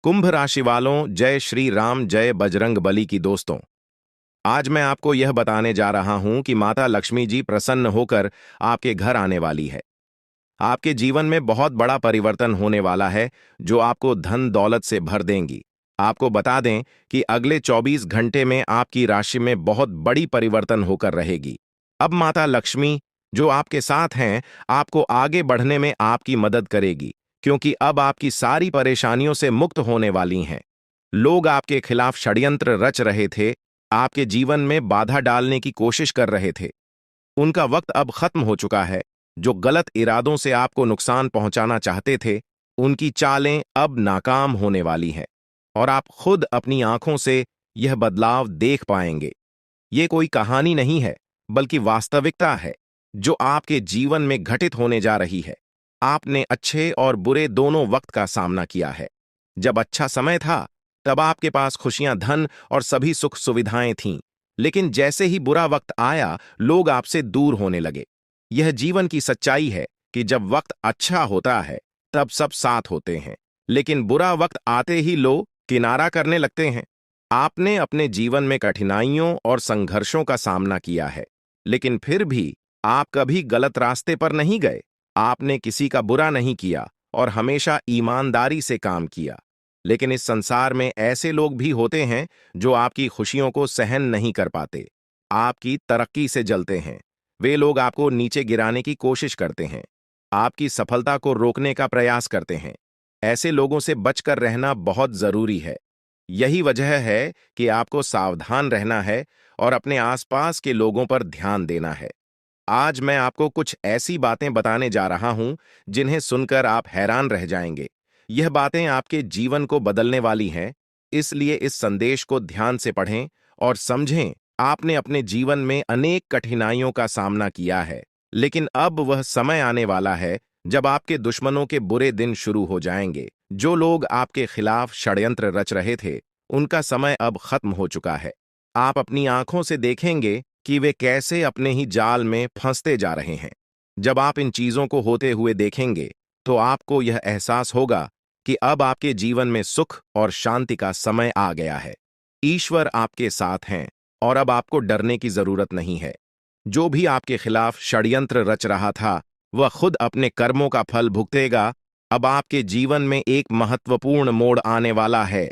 कुंभ राशि वालों, जय श्री राम, जय बजरंग बली की दोस्तों। आज मैं आपको यह बताने जा रहा हूं कि माता लक्ष्मी जी प्रसन्न होकर आपके घर आने वाली है। आपके जीवन में बहुत बड़ा परिवर्तन होने वाला है, जो आपको धन दौलत से भर देंगी। आपको बता दें कि अगले 24 घंटे में आपकी राशि में बहुत बड़ी परिवर्तन होकर रहेगी। अब माता लक्ष्मी, जो आपके साथ हैं, आपको आगे बढ़ने में आपकी मदद करेगी, क्योंकि अब आपकी सारी परेशानियों से मुक्त होने वाली हैं। लोग आपके खिलाफ षड्यंत्र रच रहे थे, आपके जीवन में बाधा डालने की कोशिश कर रहे थे। उनका वक्त अब खत्म हो चुका है। जो गलत इरादों से आपको नुकसान पहुंचाना चाहते थे, उनकी चालें अब नाकाम होने वाली हैं और आप खुद अपनी आंखों से यह बदलाव देख पाएंगे। ये कोई कहानी नहीं है, बल्कि वास्तविकता है, जो आपके जीवन में घटित होने जा रही है। आपने अच्छे और बुरे दोनों वक्त का सामना किया है। जब अच्छा समय था, तब आपके पास खुशियां, धन और सभी सुख सुविधाएं थीं। लेकिन जैसे ही बुरा वक्त आया, लोग आपसे दूर होने लगे। यह जीवन की सच्चाई है कि जब वक्त अच्छा होता है, तब सब साथ होते हैं, लेकिन बुरा वक्त आते ही लोग किनारा करने लगते हैं। आपने अपने जीवन में कठिनाइयों और संघर्षों का सामना किया है, लेकिन फिर भी आप कभी गलत रास्ते पर नहीं गए। आपने किसी का बुरा नहीं किया और हमेशा ईमानदारी से काम किया। लेकिन इस संसार में ऐसे लोग भी होते हैं जो आपकी खुशियों को सहन नहीं कर पाते, आपकी तरक्की से जलते हैं। वे लोग आपको नीचे गिराने की कोशिश करते हैं, आपकी सफलता को रोकने का प्रयास करते हैं। ऐसे लोगों से बचकर रहना बहुत जरूरी है। यही वजह है कि आपको सावधान रहना है और अपने आसपास के लोगों पर ध्यान देना है। आज मैं आपको कुछ ऐसी बातें बताने जा रहा हूं, जिन्हें सुनकर आप हैरान रह जाएंगे। यह बातें आपके जीवन को बदलने वाली हैं, इसलिए इस संदेश को ध्यान से पढ़ें और समझें। आपने अपने जीवन में अनेक कठिनाइयों का सामना किया है, लेकिन अब वह समय आने वाला है जब आपके दुश्मनों के बुरे दिन शुरू हो जाएंगे। जो लोग आपके खिलाफ षड्यंत्र रच रहे थे, उनका समय अब खत्म हो चुका है। आप अपनी आंखों से देखेंगे कि वे कैसे अपने ही जाल में फंसते जा रहे हैं। जब आप इन चीजों को होते हुए देखेंगे, तो आपको यह एहसास होगा कि अब आपके जीवन में सुख और शांति का समय आ गया है। ईश्वर आपके साथ हैं और अब आपको डरने की जरूरत नहीं है। जो भी आपके खिलाफ षड्यंत्र रच रहा था, वह खुद अपने कर्मों का फल भुगतेगा। अब आपके जीवन में एक महत्वपूर्ण मोड़ आने वाला है।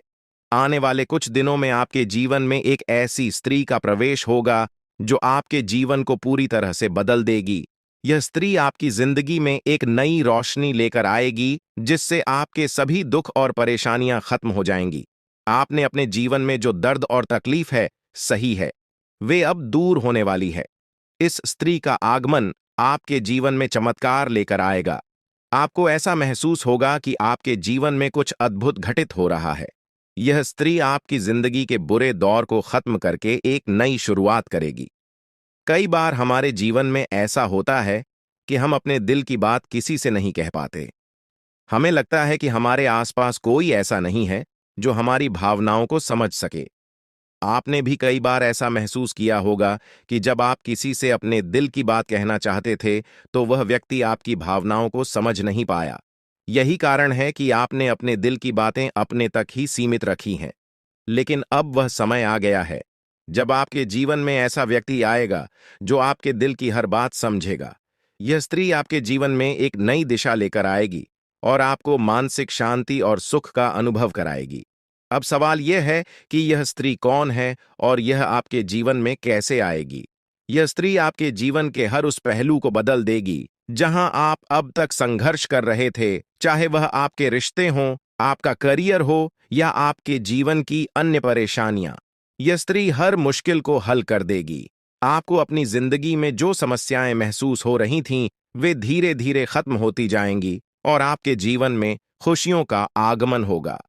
आने वाले कुछ दिनों में आपके जीवन में एक ऐसी स्त्री का प्रवेश होगा, जो आपके जीवन को पूरी तरह से बदल देगी। यह स्त्री आपकी जिंदगी में एक नई रोशनी लेकर आएगी, जिससे आपके सभी दुख और परेशानियां खत्म हो जाएंगी। आपने अपने जीवन में जो दर्द और तकलीफ है, सही है, वे अब दूर होने वाली है। इस स्त्री का आगमन आपके जीवन में चमत्कार लेकर आएगा। आपको ऐसा महसूस होगा कि आपके जीवन में कुछ अद्भुत घटित हो रहा है। यह स्त्री आपकी जिंदगी के बुरे दौर को खत्म करके एक नई शुरुआत करेगी। कई बार हमारे जीवन में ऐसा होता है कि हम अपने दिल की बात किसी से नहीं कह पाते। हमें लगता है कि हमारे आसपास कोई ऐसा नहीं है जो हमारी भावनाओं को समझ सके। आपने भी कई बार ऐसा महसूस किया होगा कि जब आप किसी से अपने दिल की बात कहना चाहते थे, तो वह व्यक्ति आपकी भावनाओं को समझ नहीं पाया। यही कारण है कि आपने अपने दिल की बातें अपने तक ही सीमित रखी हैं। लेकिन अब वह समय आ गया है जब आपके जीवन में ऐसा व्यक्ति आएगा जो आपके दिल की हर बात समझेगा। यह स्त्री आपके जीवन में एक नई दिशा लेकर आएगी और आपको मानसिक शांति और सुख का अनुभव कराएगी। अब सवाल यह है कि यह स्त्री कौन है और यह आपके जीवन में कैसे आएगी। यह स्त्री आपके जीवन के हर उस पहलू को बदल देगी जहां आप अब तक संघर्ष कर रहे थे, चाहे वह आपके रिश्ते हों, आपका करियर हो या आपके जीवन की अन्य परेशानियां। यह स्त्री हर मुश्किल को हल कर देगी। आपको अपनी जिंदगी में जो समस्याएं महसूस हो रही थीं, वे धीरे धीरे खत्म होती जाएंगी और आपके जीवन में खुशियों का आगमन होगा।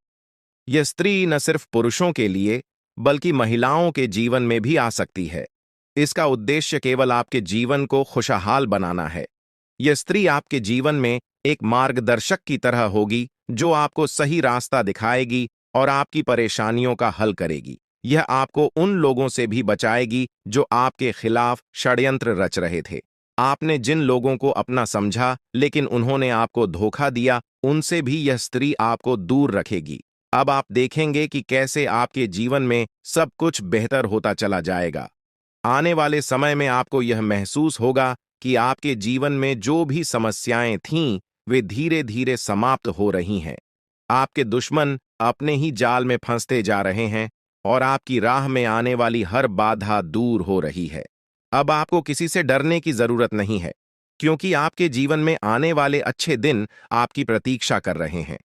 यह स्त्री न सिर्फ पुरुषों के लिए, बल्कि महिलाओं के जीवन में भी आ सकती है। इसका उद्देश्य केवल आपके जीवन को खुशहाल बनाना है। यह स्त्री आपके जीवन में एक मार्गदर्शक की तरह होगी, जो आपको सही रास्ता दिखाएगी और आपकी परेशानियों का हल करेगी। यह आपको उन लोगों से भी बचाएगी जो आपके खिलाफ षड्यंत्र रच रहे थे। आपने जिन लोगों को अपना समझा, लेकिन उन्होंने आपको धोखा दिया, उनसे भी यह स्त्री आपको दूर रखेगी। अब आप देखेंगे कि कैसे आपके जीवन में सब कुछ बेहतर होता चला जाएगा। आने वाले समय में आपको यह महसूस होगा कि आपके जीवन में जो भी समस्याएं थीं, वे धीरे धीरे समाप्त हो रही हैं। आपके दुश्मन अपने ही जाल में फंसते जा रहे हैं और आपकी राह में आने वाली हर बाधा दूर हो रही है। अब आपको किसी से डरने की जरूरत नहीं है, क्योंकि आपके जीवन में आने वाले अच्छे दिन आपकी प्रतीक्षा कर रहे हैं।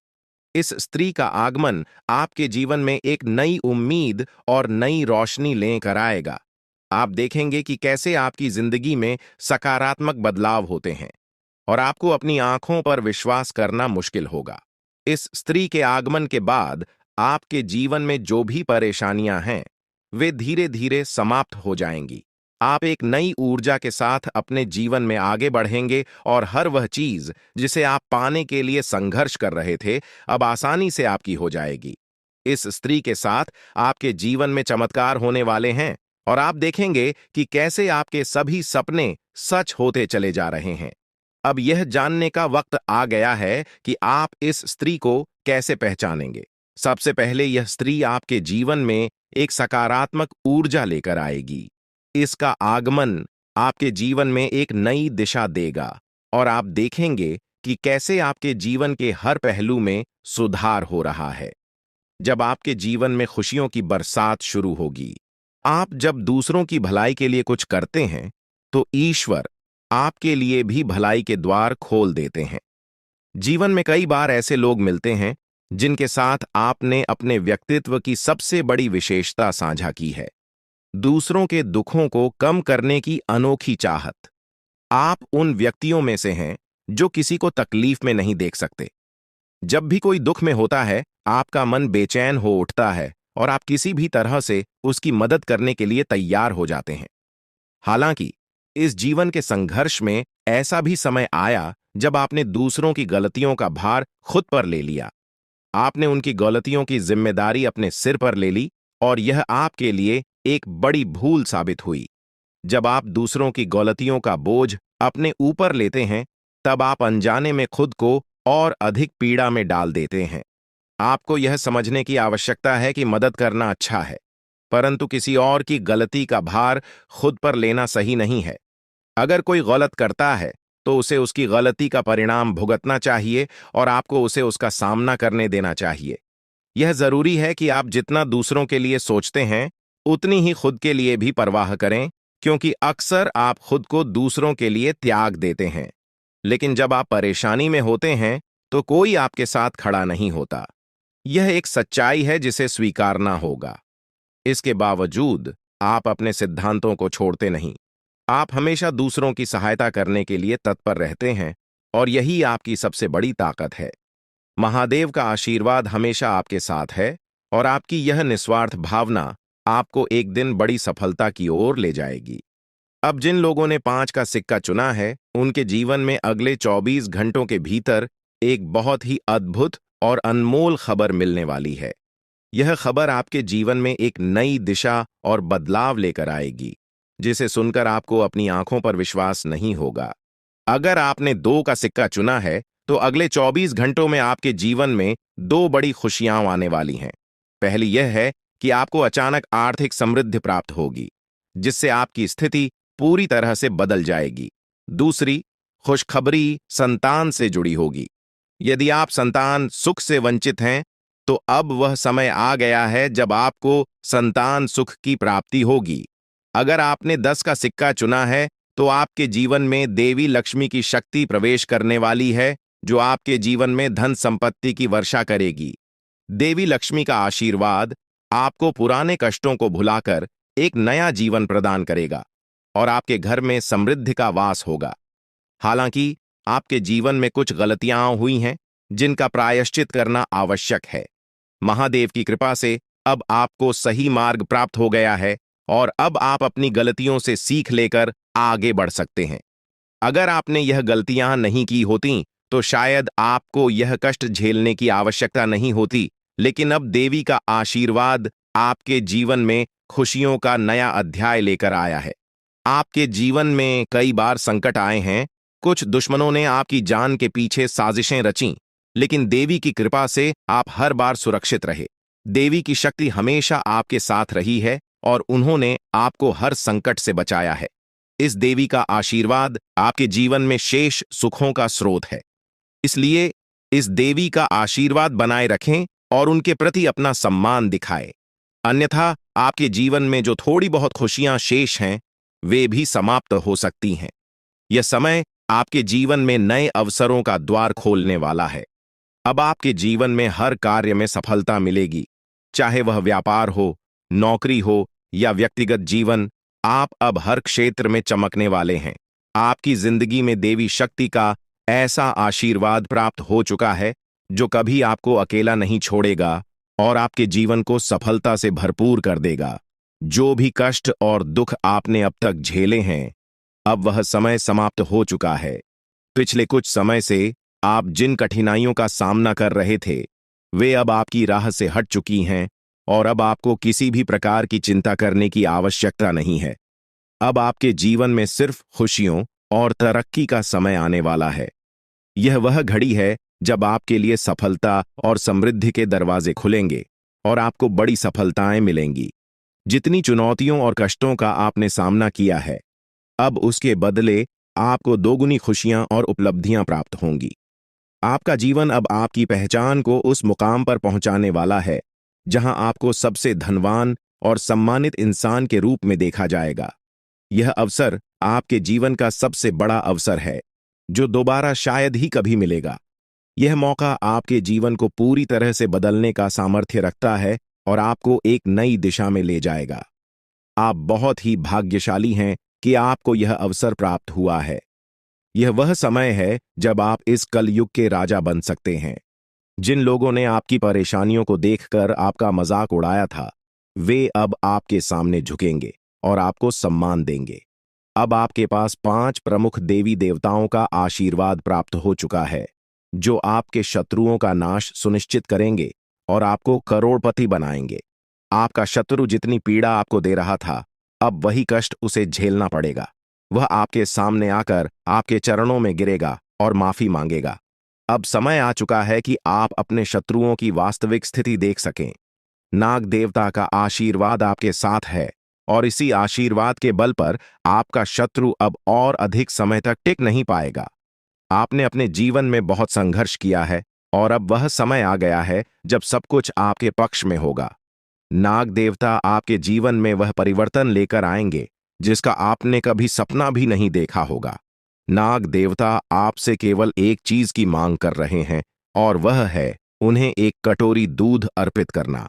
इस स्त्री का आगमन आपके जीवन में एक नई उम्मीद और नई रोशनी लेकर आएगा। आप देखेंगे कि कैसे आपकी जिंदगी में सकारात्मक बदलाव होते हैं और आपको अपनी आंखों पर विश्वास करना मुश्किल होगा। इस स्त्री के आगमन के बाद आपके जीवन में जो भी परेशानियां हैं, वे धीरे धीरे समाप्त हो जाएंगी। आप एक नई ऊर्जा के साथ अपने जीवन में आगे बढ़ेंगे और हर वह चीज जिसे आप पाने के लिए संघर्ष कर रहे थे, अब आसानी से आपकी हो जाएगी। इस स्त्री के साथ आपके जीवन में चमत्कार होने वाले हैं और आप देखेंगे कि कैसे आपके सभी सपने सच होते चले जा रहे हैं। अब यह जानने का वक्त आ गया है कि आप इस स्त्री को कैसे पहचानेंगे। सबसे पहले यह स्त्री आपके जीवन में एक सकारात्मक ऊर्जा लेकर आएगी। इसका आगमन आपके जीवन में एक नई दिशा देगा और आप देखेंगे कि कैसे आपके जीवन के हर पहलू में सुधार हो रहा है। जब आपके जीवन में खुशियों की बरसात शुरू होगी, आप जब दूसरों की भलाई के लिए कुछ करते हैं, तो ईश्वर आपके लिए भी भलाई के द्वार खोल देते हैं। जीवन में कई बार ऐसे लोग मिलते हैं जिनके साथ आपने अपने व्यक्तित्व की सबसे बड़ी विशेषता साझा की है, दूसरों के दुखों को कम करने की अनोखी चाहत। आप उन व्यक्तियों में से हैं जो किसी को तकलीफ में नहीं देख सकते। जब भी कोई दुख में होता है, आपका मन बेचैन हो उठता है और आप किसी भी तरह से उसकी मदद करने के लिए तैयार हो जाते हैं। हालांकि इस जीवन के संघर्ष में ऐसा भी समय आया जब आपने दूसरों की गलतियों का भार खुद पर ले लिया। आपने उनकी गलतियों की जिम्मेदारी अपने सिर पर ले ली और यह आपके लिए एक बड़ी भूल साबित हुई। जब आप दूसरों की गलतियों का बोझ अपने ऊपर लेते हैं, तब आप अनजाने में खुद को और अधिक पीड़ा में डाल देते हैं। आपको यह समझने की आवश्यकता है कि मदद करना अच्छा है, परंतु किसी और की गलती का भार खुद पर लेना सही नहीं है। अगर कोई गलत करता है, तो उसे उसकी गलती का परिणाम भुगतना चाहिए और आपको उसे उसका सामना करने देना चाहिए। यह जरूरी है कि आप जितना दूसरों के लिए सोचते हैं, उतनी ही खुद के लिए भी परवाह करें, क्योंकि अक्सर आप खुद को दूसरों के लिए त्याग देते हैं। लेकिन जब आप परेशानी में होते हैं, तो कोई आपके साथ खड़ा नहीं होता। यह एक सच्चाई है जिसे स्वीकारना होगा। इसके बावजूद आप अपने सिद्धांतों को छोड़ते नहीं। आप हमेशा दूसरों की सहायता करने के लिए तत्पर रहते हैं और यही आपकी सबसे बड़ी ताकत है। महादेव का आशीर्वाद हमेशा आपके साथ है और आपकी यह निस्वार्थ भावना आपको एक दिन बड़ी सफलता की ओर ले जाएगी। अब जिन लोगों ने 5 का सिक्का चुना है, उनके जीवन में अगले 24 घंटों के भीतर एक बहुत ही अद्भुत और अनमोल खबर मिलने वाली है। यह खबर आपके जीवन में एक नई दिशा और बदलाव लेकर आएगी, जिसे सुनकर आपको अपनी आंखों पर विश्वास नहीं होगा। अगर आपने 2 का सिक्का चुना है, तो अगले 24 घंटों में आपके जीवन में 2 बड़ी खुशियां आने वाली हैं। पहली यह है कि आपको अचानक आर्थिक समृद्धि प्राप्त होगी, जिससे आपकी स्थिति पूरी तरह से बदल जाएगी। दूसरी खुशखबरी संतान से जुड़ी होगी। यदि आप संतान सुख से वंचित हैं, तो अब वह समय आ गया है जब आपको संतान सुख की प्राप्ति होगी। अगर आपने 10 का सिक्का चुना है, तो आपके जीवन में देवी लक्ष्मी की शक्ति प्रवेश करने वाली है, जो आपके जीवन में धन संपत्ति की वर्षा करेगी। देवी लक्ष्मी का आशीर्वाद आपको पुराने कष्टों को भुलाकर एक नया जीवन प्रदान करेगा और आपके घर में समृद्धि का वास होगा। हालांकि आपके जीवन में कुछ गलतियां हुई हैं, जिनका प्रायश्चित करना आवश्यक है। महादेव की कृपा से अब आपको सही मार्ग प्राप्त हो गया है और अब आप अपनी गलतियों से सीख लेकर आगे बढ़ सकते हैं। अगर आपने यह गलतियां नहीं की होती, तो शायद आपको यह कष्ट झेलने की आवश्यकता नहीं होती, लेकिन अब देवी का आशीर्वाद आपके जीवन में खुशियों का नया अध्याय लेकर आया है। आपके जीवन में कई बार संकट आए हैं। कुछ दुश्मनों ने आपकी जान के पीछे साजिशें रचीं, लेकिन देवी की कृपा से आप हर बार सुरक्षित रहे। देवी की शक्ति हमेशा आपके साथ रही है और उन्होंने आपको हर संकट से बचाया है। इस देवी का आशीर्वाद आपके जीवन में शेष सुखों का स्रोत है। इसलिए इस देवी का आशीर्वाद बनाए रखें और उनके प्रति अपना सम्मान दिखाएं। अन्यथा आपके जीवन में जो थोड़ी बहुत खुशियां शेष हैं, वे भी समाप्त हो सकती हैं। यह समय आपके जीवन में नए अवसरों का द्वार खोलने वाला है। अब आपके जीवन में हर कार्य में सफलता मिलेगी, चाहे वह व्यापार हो, नौकरी हो या व्यक्तिगत जीवन। आप अब हर क्षेत्र में चमकने वाले हैं। आपकी जिंदगी में देवी शक्ति का ऐसा आशीर्वाद प्राप्त हो चुका है जो कभी आपको अकेला नहीं छोड़ेगा और आपके जीवन को सफलता से भरपूर कर देगा। जो भी कष्ट और दुख आपने अब तक झेले हैं, अब वह समय समाप्त हो चुका है। पिछले कुछ समय से आप जिन कठिनाइयों का सामना कर रहे थे, वे अब आपकी राह से हट चुकी हैं और अब आपको किसी भी प्रकार की चिंता करने की आवश्यकता नहीं है। अब आपके जीवन में सिर्फ खुशियों और तरक्की का समय आने वाला है। यह वह घड़ी है जब आपके लिए सफलता और समृद्धि के दरवाजे खुलेंगे और आपको बड़ी सफलताएं मिलेंगी। जितनी चुनौतियों और कष्टों का आपने सामना किया है, अब उसके बदले आपको दोगुनी खुशियां और उपलब्धियां प्राप्त होंगी। आपका जीवन अब आपकी पहचान को उस मुकाम पर पहुंचाने वाला है जहां आपको सबसे धनवान और सम्मानित इंसान के रूप में देखा जाएगा। यह अवसर आपके जीवन का सबसे बड़ा अवसर है जो दोबारा शायद ही कभी मिलेगा। यह मौका आपके जीवन को पूरी तरह से बदलने का सामर्थ्य रखता है और आपको एक नई दिशा में ले जाएगा। आप बहुत ही भाग्यशाली हैं कि आपको यह अवसर प्राप्त हुआ है। यह वह समय है जब आप इस कलयुग के राजा बन सकते हैं। जिन लोगों ने आपकी परेशानियों को देखकर आपका मजाक उड़ाया था, वे अब आपके सामने झुकेंगे और आपको सम्मान देंगे। अब आपके पास 5 प्रमुख देवी देवताओं का आशीर्वाद प्राप्त हो चुका है जो आपके शत्रुओं का नाश सुनिश्चित करेंगे और आपको करोड़पति बनाएंगे। आपका शत्रु जितनी पीड़ा आपको दे रहा था, अब वही कष्ट उसे झेलना पड़ेगा। वह आपके सामने आकर आपके चरणों में गिरेगा और माफी मांगेगा। अब समय आ चुका है कि आप अपने शत्रुओं की वास्तविक स्थिति देख सकें। नाग देवता का आशीर्वाद आपके साथ है और इसी आशीर्वाद के बल पर आपका शत्रु अब और अधिक समय तक टिक नहीं पाएगा। आपने अपने जीवन में बहुत संघर्ष किया है और अब वह समय आ गया है जब सब कुछ आपके पक्ष में होगा। नाग देवता आपके जीवन में वह परिवर्तन लेकर आएंगे जिसका आपने कभी सपना भी नहीं देखा होगा। नाग देवता आपसे केवल एक चीज की मांग कर रहे हैं और वह है उन्हें एक कटोरी दूध अर्पित करना।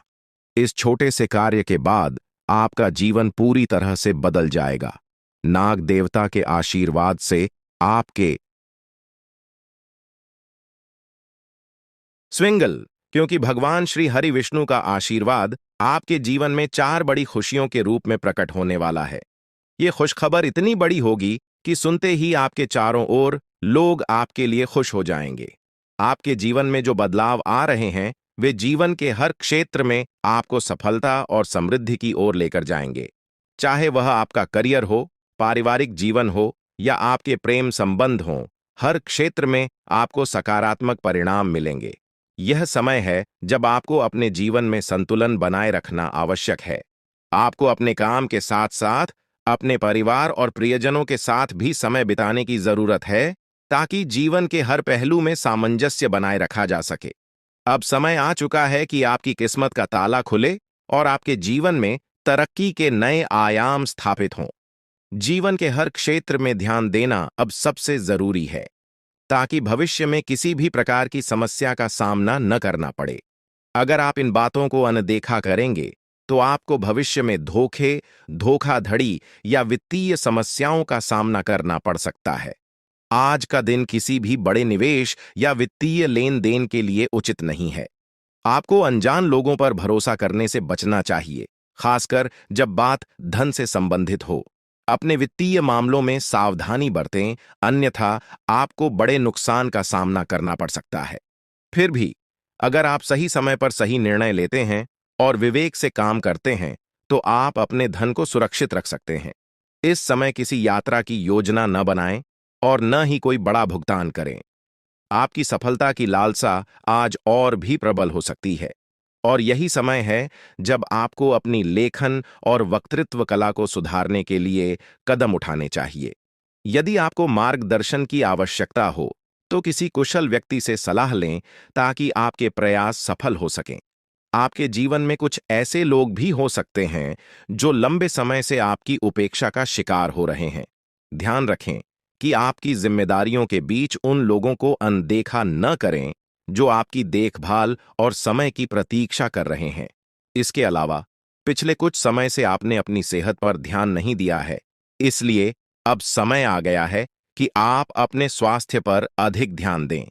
इस छोटे से कार्य के बाद आपका जीवन पूरी तरह से बदल जाएगा। नाग देवता के आशीर्वाद से आपके स्विंगल, क्योंकि भगवान श्री हरि विष्णु का आशीर्वाद आपके जीवन में 4 बड़ी खुशियों के रूप में प्रकट होने वाला है। ये खुशखबर इतनी बड़ी होगी कि सुनते ही आपके चारों ओर लोग आपके लिए खुश हो जाएंगे। आपके जीवन में जो बदलाव आ रहे हैं, वे जीवन के हर क्षेत्र में आपको सफलता और समृद्धि की ओर लेकर जाएंगे। चाहे वह आपका करियर हो, पारिवारिक जीवन हो या आपके प्रेम संबंध हों, हर क्षेत्र में आपको सकारात्मक परिणाम मिलेंगे। यह समय है जब आपको अपने जीवन में संतुलन बनाए रखना आवश्यक है। आपको अपने काम के साथ साथ अपने परिवार और प्रियजनों के साथ भी समय बिताने की जरूरत है ताकि जीवन के हर पहलू में सामंजस्य बनाए रखा जा सके। अब समय आ चुका है कि आपकी किस्मत का ताला खुले और आपके जीवन में तरक्की के नए आयाम स्थापित हों। जीवन के हर क्षेत्र में ध्यान देना अब सबसे जरूरी है ताकि भविष्य में किसी भी प्रकार की समस्या का सामना न करना पड़े। अगर आप इन बातों को अनदेखा करेंगे तो आपको भविष्य में धोखे, धोखाधड़ी या वित्तीय समस्याओं का सामना करना पड़ सकता है। आज का दिन किसी भी बड़े निवेश या वित्तीय लेन देन के लिए उचित नहीं है। आपको अनजान लोगों पर भरोसा करने से बचना चाहिए, खासकर जब बात धन से संबंधित हो। अपने वित्तीय मामलों में सावधानी बरतें, अन्यथा आपको बड़े नुकसान का सामना करना पड़ सकता है। फिर भी अगर आप सही समय पर सही निर्णय लेते हैं और विवेक से काम करते हैं, तो आप अपने धन को सुरक्षित रख सकते हैं। इस समय किसी यात्रा की योजना न बनाएं और न ही कोई बड़ा भुगतान करें। आपकी सफलता की लालसा आज और भी प्रबल हो सकती है। और यही समय है जब आपको अपनी लेखन और वक्तृत्व कला को सुधारने के लिए कदम उठाने चाहिए। यदि आपको मार्गदर्शन की आवश्यकता हो, तो किसी कुशल व्यक्ति से सलाह लें ताकि आपके प्रयास सफल हो सकें। आपके जीवन में कुछ ऐसे लोग भी हो सकते हैं जो लंबे समय से आपकी उपेक्षा का शिकार हो रहे हैं। ध्यान रखें कि आपकी जिम्मेदारियों के बीच उन लोगों को अनदेखा न करें जो आपकी देखभाल और समय की प्रतीक्षा कर रहे हैं। इसके अलावा, पिछले कुछ समय से आपने अपनी सेहत पर ध्यान नहीं दिया है, इसलिए अब समय आ गया है कि आप अपने स्वास्थ्य पर अधिक ध्यान दें।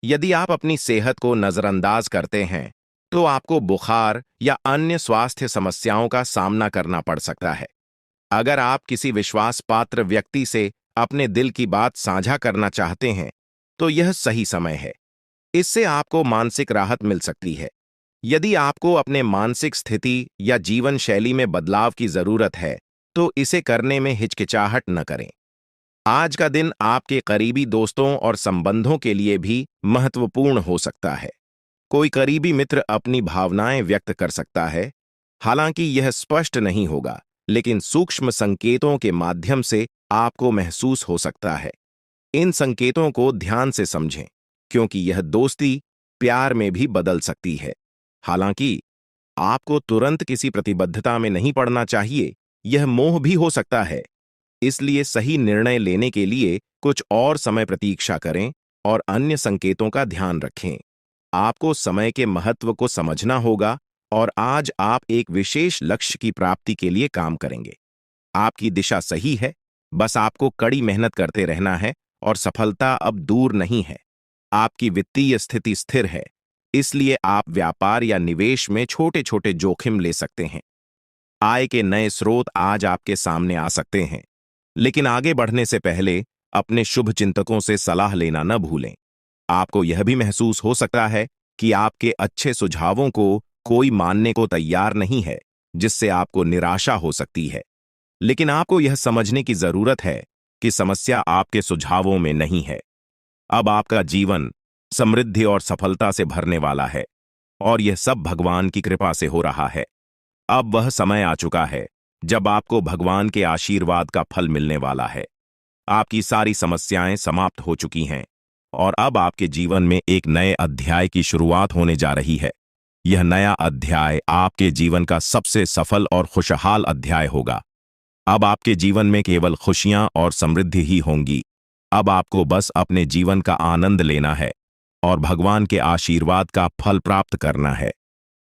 यदि आप अपनी सेहत को नजरअंदाज करते हैं, तो आपको बुखार या अन्य स्वास्थ्य समस्याओं का सामना करना पड़ सकता है। अगर आप किसी विश्वास पात्र व्यक्ति से अपने दिल की बात साझा करना चाहते हैं, तो यह सही समय है। इससे आपको मानसिक राहत मिल सकती है। यदि आपको अपने मानसिक स्थिति या जीवन शैली में बदलाव की जरूरत है, तो इसे करने में हिचकिचाहट न करें। आज का दिन आपके करीबी दोस्तों और संबंधों के लिए भी महत्वपूर्ण हो सकता है। कोई करीबी मित्र अपनी भावनाएं व्यक्त कर सकता है, हालांकि यह स्पष्ट नहीं होगा, लेकिन सूक्ष्म संकेतों के माध्यम से आपको महसूस हो सकता है। इन संकेतों को ध्यान से समझें, क्योंकि यह दोस्ती प्यार में भी बदल सकती है। हालांकि आपको तुरंत किसी प्रतिबद्धता में नहीं पड़ना चाहिए, यह मोह भी हो सकता है। इसलिए सही निर्णय लेने के लिए कुछ और समय प्रतीक्षा करें और अन्य संकेतों का ध्यान रखें। आपको समय के महत्व को समझना होगा और आज आप एक विशेष लक्ष्य की प्राप्ति के लिए काम करेंगे। आपकी दिशा सही है, बस आपको कड़ी मेहनत करते रहना है और सफलता अब दूर नहीं है। आपकी वित्तीय स्थिति स्थिर है, इसलिए आप व्यापार या निवेश में छोटे-छोटे जोखिम ले सकते हैं। आय के नए स्रोत आज आपके सामने आ सकते हैं, लेकिन आगे बढ़ने से पहले अपने शुभ चिंतकों से सलाह लेना न भूलें। आपको यह भी महसूस हो सकता है कि आपके अच्छे सुझावों को कोई मानने को तैयार नहीं है, जिससे आपको निराशा हो सकती है। लेकिन आपको यह समझने की जरूरत है कि समस्या आपके सुझावों में नहीं है। अब आपका जीवन समृद्धि और सफलता से भरने वाला है, और यह सब भगवान की कृपा से हो रहा है। अब वह समय आ चुका है जब आपको भगवान के आशीर्वाद का फल मिलने वाला है। आपकी सारी समस्याएं समाप्त हो चुकी हैं और अब आपके जीवन में एक नए अध्याय की शुरुआत होने जा रही है। यह नया अध्याय आपके जीवन का सबसे सफल और खुशहाल अध्याय होगा। अब आपके जीवन में केवल खुशियां और समृद्धि ही होंगी। अब आपको बस अपने जीवन का आनंद लेना है और भगवान के आशीर्वाद का फल प्राप्त करना है।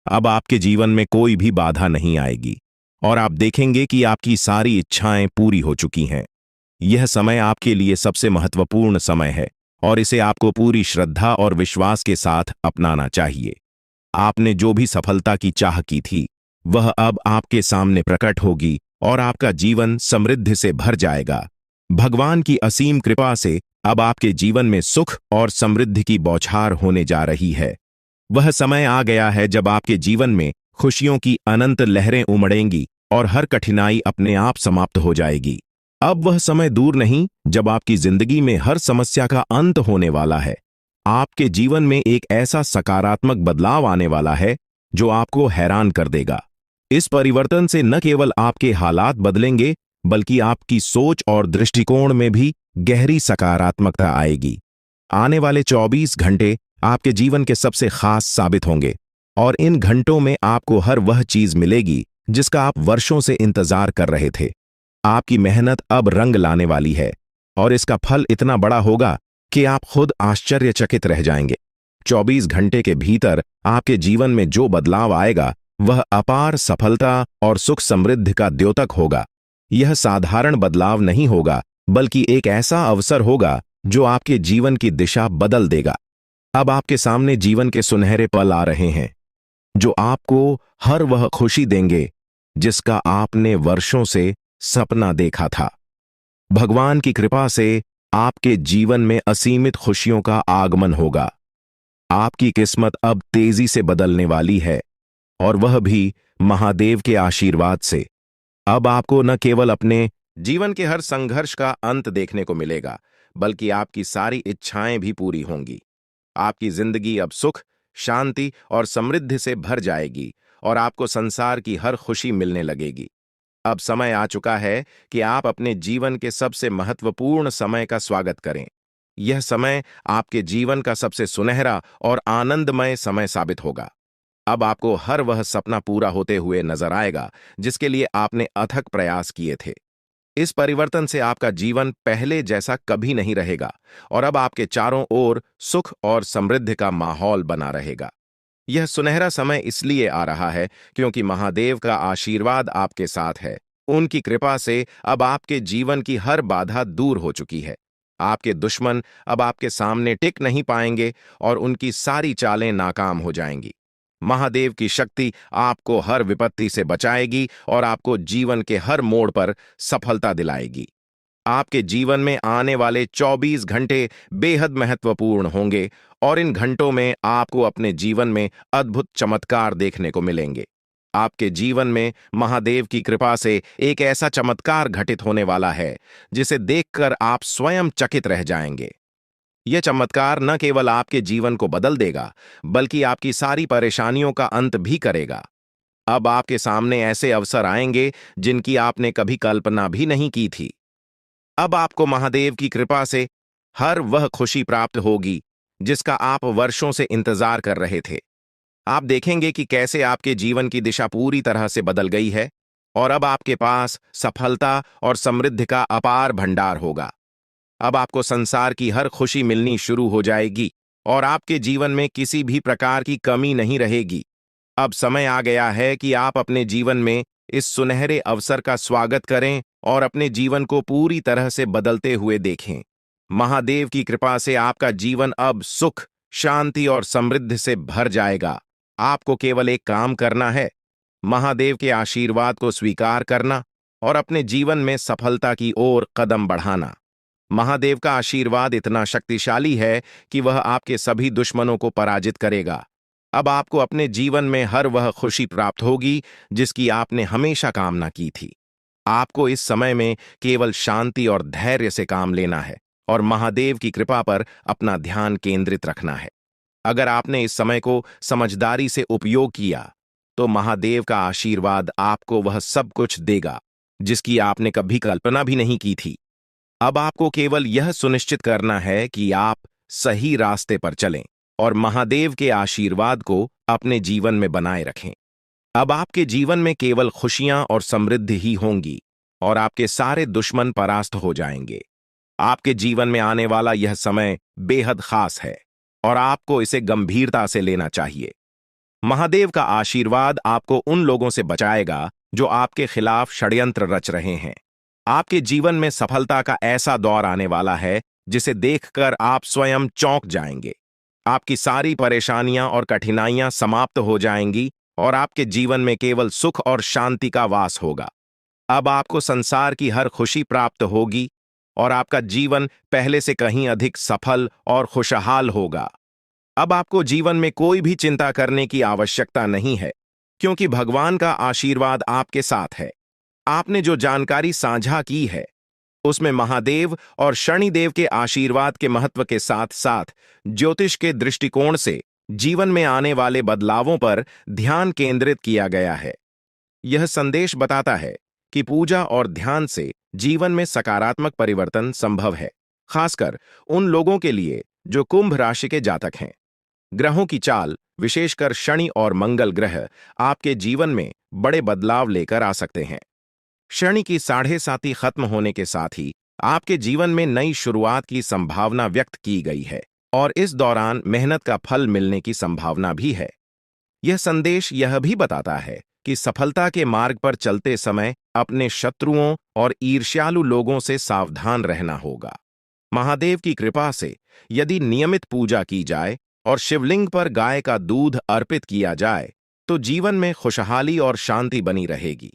अब आपके जीवन में कोई भी बाधा नहीं आएगी और आप देखेंगे कि आपकी सारी इच्छाएं पूरी हो चुकी हैं। यह समय आपके लिए सबसे महत्वपूर्ण समय है और इसे आपको पूरी श्रद्धा और विश्वास के साथ अपनाना चाहिए। आपने जो भी सफलता की चाह की थी, वह अब आपके सामने प्रकट होगी और आपका जीवन समृद्धि से भर जाएगा। भगवान की असीम कृपा से अब आपके जीवन में सुख और समृद्धि की बौछार होने जा रही है। वह समय आ गया है जब आपके जीवन में खुशियों की अनंत लहरें उमड़ेंगी और हर कठिनाई अपने आप समाप्त हो जाएगी। अब वह समय दूर नहीं जब आपकी जिंदगी में हर समस्या का अंत होने वाला है। आपके जीवन में एक ऐसा सकारात्मक बदलाव आने वाला है जो आपको हैरान कर देगा। इस परिवर्तन से न केवल आपके हालात बदलेंगे, बल्कि आपकी सोच और दृष्टिकोण में भी गहरी सकारात्मकता आएगी। आने वाले 24 घंटे आपके जीवन के सबसे खास साबित होंगे और इन घंटों में आपको हर वह चीज मिलेगी जिसका आप वर्षों से इंतजार कर रहे थे। आपकी मेहनत अब रंग लाने वाली है और इसका फल इतना बड़ा होगा कि आप खुद आश्चर्यचकित रह जाएंगे। 24 घंटे के भीतर आपके जीवन में जो बदलाव आएगा, वह अपार सफलता और सुख समृद्धि का द्योतक होगा। यह साधारण बदलाव नहीं होगा, बल्कि एक ऐसा अवसर होगा जो आपके जीवन की दिशा बदल देगा। अब आपके सामने जीवन के सुनहरे पल आ रहे हैं, जो आपको हर वह खुशी देंगे जिसका आपने वर्षों से सपना देखा था। भगवान की कृपा से आपके जीवन में असीमित खुशियों का आगमन होगा। आपकी किस्मत अब तेजी से बदलने वाली है, और वह भी महादेव के आशीर्वाद से। अब आपको न केवल अपने जीवन के हर संघर्ष का अंत देखने को मिलेगा, बल्कि आपकी सारी इच्छाएं भी पूरी होंगी। आपकी जिंदगी अब सुख, शांति और समृद्धि से भर जाएगी और आपको संसार की हर खुशी मिलने लगेगी। अब समय आ चुका है कि आप अपने जीवन के सबसे महत्वपूर्ण समय का स्वागत करें। यह समय आपके जीवन का सबसे सुनहरा और आनंदमय समय साबित होगा। अब आपको हर वह सपना पूरा होते हुए नजर आएगा जिसके लिए आपने अथक प्रयास किए थे। इस परिवर्तन से आपका जीवन पहले जैसा कभी नहीं रहेगा और अब आपके चारों ओर सुख और समृद्धि का माहौल बना रहेगा। यह सुनहरा समय इसलिए आ रहा है क्योंकि महादेव का आशीर्वाद आपके साथ है। उनकी कृपा से अब आपके जीवन की हर बाधा दूर हो चुकी है। आपके दुश्मन अब आपके सामने टिक नहीं पाएंगे और उनकी सारी चालें नाकाम हो जाएंगी। महादेव की शक्ति आपको हर विपत्ति से बचाएगी और आपको जीवन के हर मोड़ पर सफलता दिलाएगी। आपके जीवन में आने वाले 24 घंटे बेहद महत्वपूर्ण होंगे और इन घंटों में आपको अपने जीवन में अद्भुत चमत्कार देखने को मिलेंगे। आपके जीवन में महादेव की कृपा से एक ऐसा चमत्कार घटित होने वाला है जिसे देखकर आप स्वयं चकित रह जाएंगे। यह चमत्कार न केवल आपके जीवन को बदल देगा, बल्कि आपकी सारी परेशानियों का अंत भी करेगा। अब आपके सामने ऐसे अवसर आएंगे जिनकी आपने कभी कल्पना भी नहीं की थी। अब आपको महादेव की कृपा से हर वह खुशी प्राप्त होगी जिसका आप वर्षों से इंतजार कर रहे थे। आप देखेंगे कि कैसे आपके जीवन की दिशा पूरी तरह से बदल गई है और अब आपके पास सफलता और समृद्धि का अपार भंडार होगा। अब आपको संसार की हर खुशी मिलनी शुरू हो जाएगी और आपके जीवन में किसी भी प्रकार की कमी नहीं रहेगी। अब समय आ गया है कि आप अपने जीवन में इस सुनहरे अवसर का स्वागत करें और अपने जीवन को पूरी तरह से बदलते हुए देखें। महादेव की कृपा से आपका जीवन अब सुख, शांति और समृद्धि से भर जाएगा। आपको केवल एक काम करना है, महादेव के आशीर्वाद को स्वीकार करना और अपने जीवन में सफलता की ओर कदम बढ़ाना। महादेव का आशीर्वाद इतना शक्तिशाली है कि वह आपके सभी दुश्मनों को पराजित करेगा। अब आपको अपने जीवन में हर वह खुशी प्राप्त होगी जिसकी आपने हमेशा कामना की थी। आपको इस समय में केवल शांति और धैर्य से काम लेना है और महादेव की कृपा पर अपना ध्यान केंद्रित रखना है। अगर आपने इस समय को समझदारी से उपयोग किया तो महादेव का आशीर्वाद आपको वह सब कुछ देगा जिसकी आपने कभी कल्पना भी नहीं की थी। अब आपको केवल यह सुनिश्चित करना है कि आप सही रास्ते पर चलें और महादेव के आशीर्वाद को अपने जीवन में बनाए रखें। अब आपके जीवन में केवल खुशियां और समृद्धि ही होंगी और आपके सारे दुश्मन परास्त हो जाएंगे। आपके जीवन में आने वाला यह समय बेहद खास है और आपको इसे गंभीरता से लेना चाहिए। महादेव का आशीर्वाद आपको उन लोगों से बचाएगा जो आपके खिलाफ षड्यंत्र रच रहे हैं। आपके जीवन में सफलता का ऐसा दौर आने वाला है जिसे देखकर आप स्वयं चौंक जाएंगे। आपकी सारी परेशानियां और कठिनाइयां समाप्त हो जाएंगी और आपके जीवन में केवल सुख और शांति का वास होगा। अब आपको संसार की हर खुशी प्राप्त होगी और आपका जीवन पहले से कहीं अधिक सफल और खुशहाल होगा। अब आपको जीवन में कोई भी चिंता करने की आवश्यकता नहीं है क्योंकि भगवान का आशीर्वाद आपके साथ है। आपने जो जानकारी साझा की है उसमें महादेव और शनिदेव के आशीर्वाद के महत्व के साथ साथ ज्योतिष के दृष्टिकोण से जीवन में आने वाले बदलावों पर ध्यान केंद्रित किया गया है। यह संदेश बताता है कि पूजा और ध्यान से जीवन में सकारात्मक परिवर्तन संभव है, खासकर उन लोगों के लिए जो कुंभ राशि के जातक हैं। ग्रहों की चाल, विशेषकर शनि और मंगल ग्रह, आपके जीवन में बड़े बदलाव लेकर आ सकते हैं। शनि की 7.5 खत्म होने के साथ ही आपके जीवन में नई शुरुआत की संभावना व्यक्त की गई है और इस दौरान मेहनत का फल मिलने की संभावना भी है। यह संदेश यह भी बताता है कि सफलता के मार्ग पर चलते समय अपने शत्रुओं और ईर्ष्यालु लोगों से सावधान रहना होगा। महादेव की कृपा से यदि नियमित पूजा की जाए और शिवलिंग पर गाय का दूध अर्पित किया जाए तो जीवन में खुशहाली और शांति बनी रहेगी।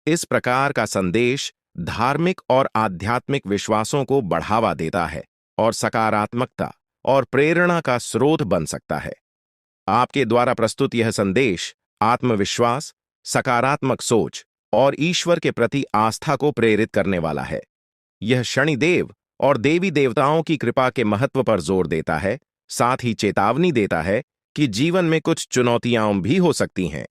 इस प्रकार का संदेश धार्मिक और आध्यात्मिक विश्वासों को बढ़ावा देता है और सकारात्मकता और प्रेरणा का स्रोत बन सकता है। आपके द्वारा प्रस्तुत यह संदेश आत्मविश्वास, सकारात्मक सोच और ईश्वर के प्रति आस्था को प्रेरित करने वाला है। यह शनिदेव और देवी देवताओं की कृपा के महत्व पर जोर देता है साथ ही चेतावनी देता है कि जीवन में कुछ चुनौतियां भी हो सकती हैं।